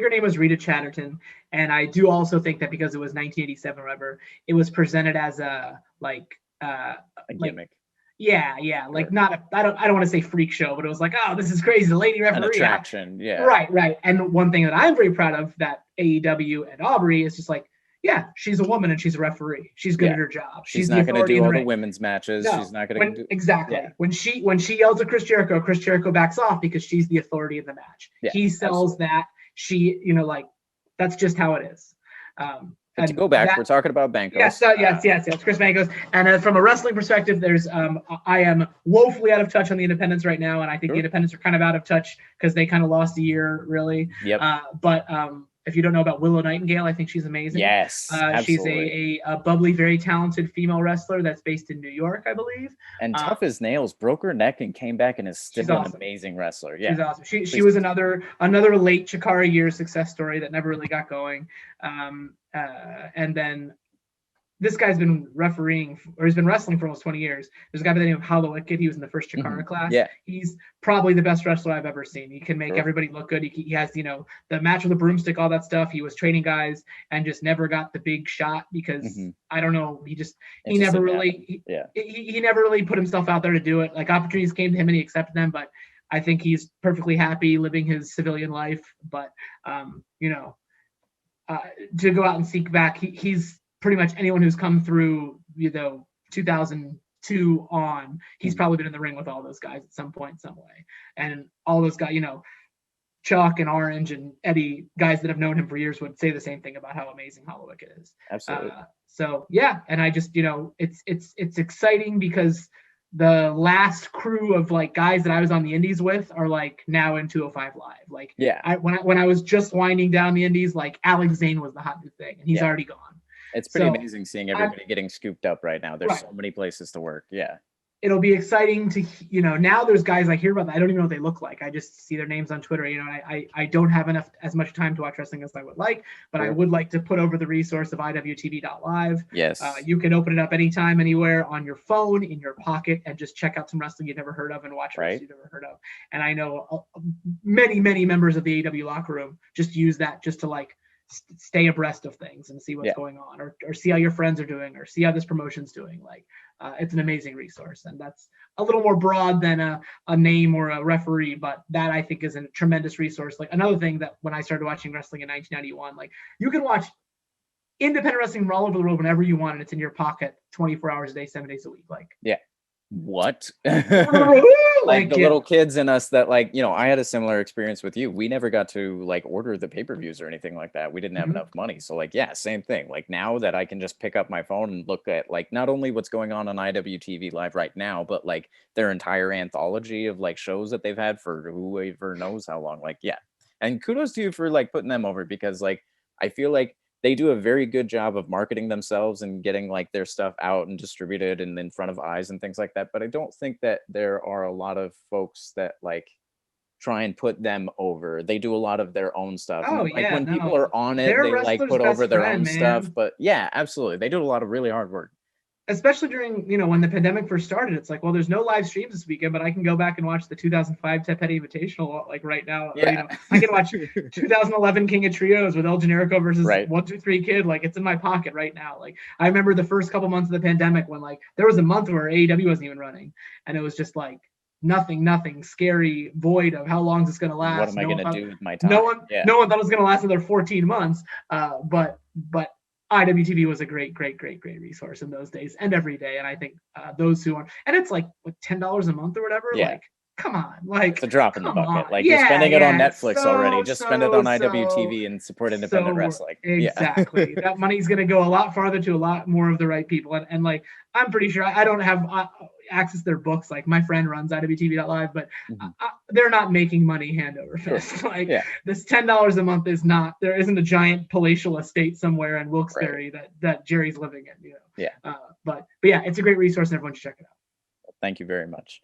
Speaker 2: name was Rita Chatterton. And I do also think that because it was 1987 or whatever, it was presented as a
Speaker 1: gimmick.
Speaker 2: Like not I don't want to say freak show, but it was like, oh, this is crazy, the lady referee.
Speaker 1: An attraction,
Speaker 2: Right. And one thing that I'm very proud of that AEW and Aubrey is just like, she's a woman and she's a referee. She's good at her job.
Speaker 1: She's not going to do all the women's matches. No, she's not going to do
Speaker 2: exactly. Yeah. When she yells at Chris Jericho backs off because she's the authority of the match. He sells that. she, like that's just how it is.
Speaker 1: But to go back, we're talking about Bankos.
Speaker 2: Yes, Chris Bankos. And from a wrestling perspective, I am woefully out of touch on the independents right now, and I think the independents are kind of out of touch because they kind of lost a year, really.
Speaker 1: Yep.
Speaker 2: But if you don't know about Willow Nightingale, I think she's amazing.
Speaker 1: Yes,
Speaker 2: absolutely. She's a bubbly, very talented female wrestler that's based in New York, I believe.
Speaker 1: And tough as nails, broke her neck and came back and is still an amazing wrestler. Yeah,
Speaker 2: she's awesome. She was another late Chikara year success story that never really got going. And then this guy's been refereeing, or he's been wrestling for almost 20 years. There's a guy by the name of Hollow Wicked. He was in the first Chikara class.
Speaker 1: Yeah.
Speaker 2: He's probably the best wrestler I've ever seen. He can make everybody look good. He has, the match with the broomstick, all that stuff. He was training guys and just never got the big shot because I don't know. He never really put himself out there to do it. Like opportunities came to him and he accepted them, but I think he's perfectly happy living his civilian life. But, to go out and seek back, he's pretty much anyone who's come through, 2002 on, he's probably been in the ring with all those guys at some point, some way. And all those guys, Chuck and Orange and Eddie, guys that have known him for years, would say the same thing about how amazing Hollow Wicked is.
Speaker 1: Absolutely.
Speaker 2: So yeah, and I just, it's exciting because the last crew of like guys that I was on the indies with are like now in 205 Live. Like, when I was just winding down the indies, like Alex Zane was the hot new thing, and he's already gone.
Speaker 1: It's pretty amazing seeing everybody getting scooped up right now. There's so many places to work. Yeah.
Speaker 2: It'll be exciting to, now there's guys I hear about that I don't even know what they look like. I just see their names on Twitter. I don't have as much time to watch wrestling as I would like, but I would like to put over the resource of IWTV.live.
Speaker 1: Yes.
Speaker 2: You can open it up anytime, anywhere on your phone, in your pocket, and just check out some wrestling you've never heard of and watch wrestling you've never heard of. And I know many, many members of the AEW locker room just use that just to like stay abreast of things and see what's going on, or see how your friends are doing, or see how this promotion's doing. Like, it's an amazing resource, and that's a little more broad than a name or a referee, but that I think is a tremendous resource. Like another thing that when I started watching wrestling in 1991, like you can watch independent wrestling from all over the world whenever you want, and it's in your pocket 24 hours a day, 7 days a week. Like,
Speaker 1: what? Like the little kids in us that like, I had a similar experience with you. We never got to like order the pay-per-views or anything like that. We didn't have enough money. So like, same thing. Like now that I can just pick up my phone and look at like not only what's going on IWTV Live right now, but like their entire anthology of like shows that they've had for whoever knows how long. Like, and kudos to you for like putting them over, because like I feel like they do a very good job of marketing themselves and getting like their stuff out and distributed and in front of eyes and things like that. But I don't think that there are a lot of folks that like try and put them over. They do a lot of their own stuff. When people are on it, they like put over their own stuff. But yeah, absolutely. They do a lot of really hard work.
Speaker 2: Especially during, when the pandemic first started, it's like, well, there's no live streams this weekend, but I can go back and watch the 2005 Ted Petty Invitational like right now. Or, I can watch 2011 King of Trios with El Generico versus 123 Kid. Like it's in my pocket right now. Like I remember the first couple months of the pandemic when like there was a month where AEW wasn't even running, and it was just like nothing, scary, void of how long is this going to last.
Speaker 1: What am I going to do with my time?
Speaker 2: No one thought it was going to last another 14 months. But IWTV was a great resource in those days and every day. And I think those who are, and it's like $10 a month or whatever. Like, come on, like
Speaker 1: it's a drop in the bucket. Like you're spending it on Netflix already. Just spend it on IWTV and support independent wrestling.
Speaker 2: Exactly. That money's going to go a lot farther to a lot more of the right people. And like, I'm pretty sure I don't have access to their books. Like my friend runs IWTV.live, but they're not making money hand over fist. Like this $10 a month is not, there isn't a giant palatial estate somewhere in Wilkes-Barre that Jerry's living in, But yeah, it's a great resource and everyone should check it out.
Speaker 1: Thank you very much.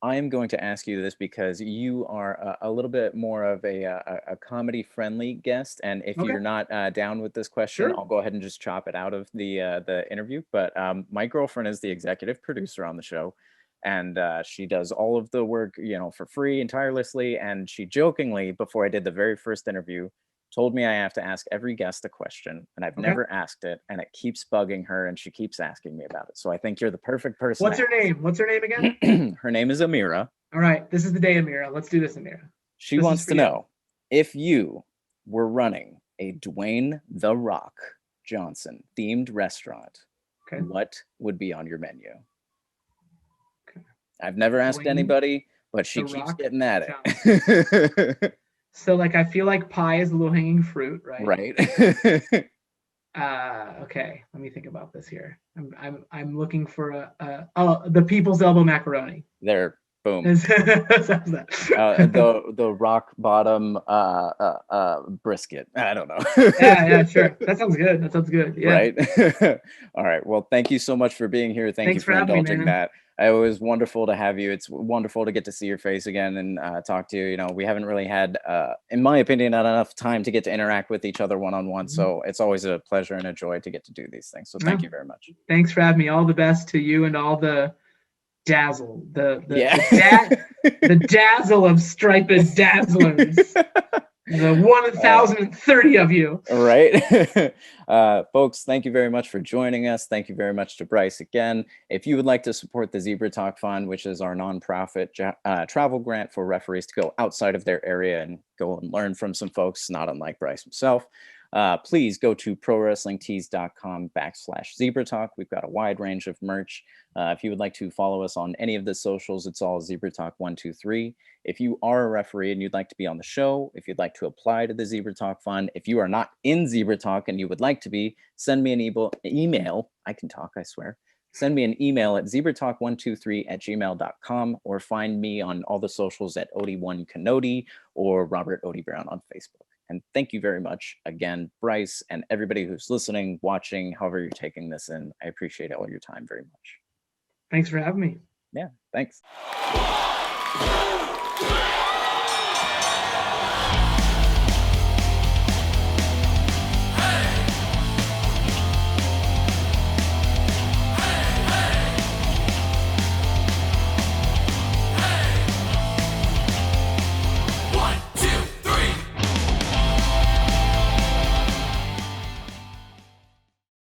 Speaker 1: I am going to ask you this because you are a little bit more of a comedy-friendly guest, and if you're not down with this question, I'll go ahead and just chop it out of the interview. But my girlfriend is the executive producer on the show, and she does all of the work, for free and tirelessly. And she jokingly, before I did the very first interview, told me I have to ask every guest a question, and I've never asked it, and it keeps bugging her, and she keeps asking me about it. So I think you're the perfect person.
Speaker 2: What's her name? What's her name again?
Speaker 1: Her name is Amira.
Speaker 2: All right, this is the day, Amira. Let's do this, Amira.
Speaker 1: She wants to know if you were running a Dwayne "The Rock" Johnson themed restaurant, what would be on your menu? I've never asked anybody, but she keeps getting at it.
Speaker 2: So like I feel like pie is the low hanging fruit, right?
Speaker 1: Right.
Speaker 2: Okay, let me think about this here. I'm looking for the people's elbow macaroni.
Speaker 1: There. Boom.
Speaker 2: That?
Speaker 1: The rock bottom brisket. I don't know.
Speaker 2: Yeah, sure. That sounds good. That sounds good. Yeah.
Speaker 1: Right. All right. Well, thank you so much for being here. Thank you
Speaker 2: Thanks
Speaker 1: for
Speaker 2: for having me,
Speaker 1: indulging
Speaker 2: man.
Speaker 1: that. It was wonderful to have you. It's wonderful to get to see your face again and talk to you. You know, we haven't really had, in my opinion, not enough time to get to interact with each other one-on-one. So it's always a pleasure and a joy to get to do these things. So thank you very much.
Speaker 2: Thanks for having me. All the best to you and all the Dazzle, the Dazzle of striped dazzlers. The 1,030 of you.
Speaker 1: Right. Folks, thank you very much for joining us. Thank you very much to Bryce again. If you would like to support the Zebra Talk Fund, which is our nonprofit travel grant for referees to go outside of their area and go and learn from some folks, not unlike Bryce himself, please go to prowrestlingtees.com/Zebra Talk. We've got a wide range of merch. If you would like to follow us on any of the socials, it's all Zebra Talk 123. If you are a referee and you'd like to be on the show, if you'd like to apply to the Zebra Talk Fund, if you are not in Zebra Talk and you would like to be, send me an email. I can talk, I swear. Send me an email at zebratalk123@gmail.com or find me on all the socials at Odie1Canody or Robert Odie Brown on Facebook. And thank you very much again, Bryce, and everybody who's listening, watching, however you're taking this in. I appreciate all your time very much.
Speaker 2: Thanks for having me.
Speaker 1: Yeah, thanks.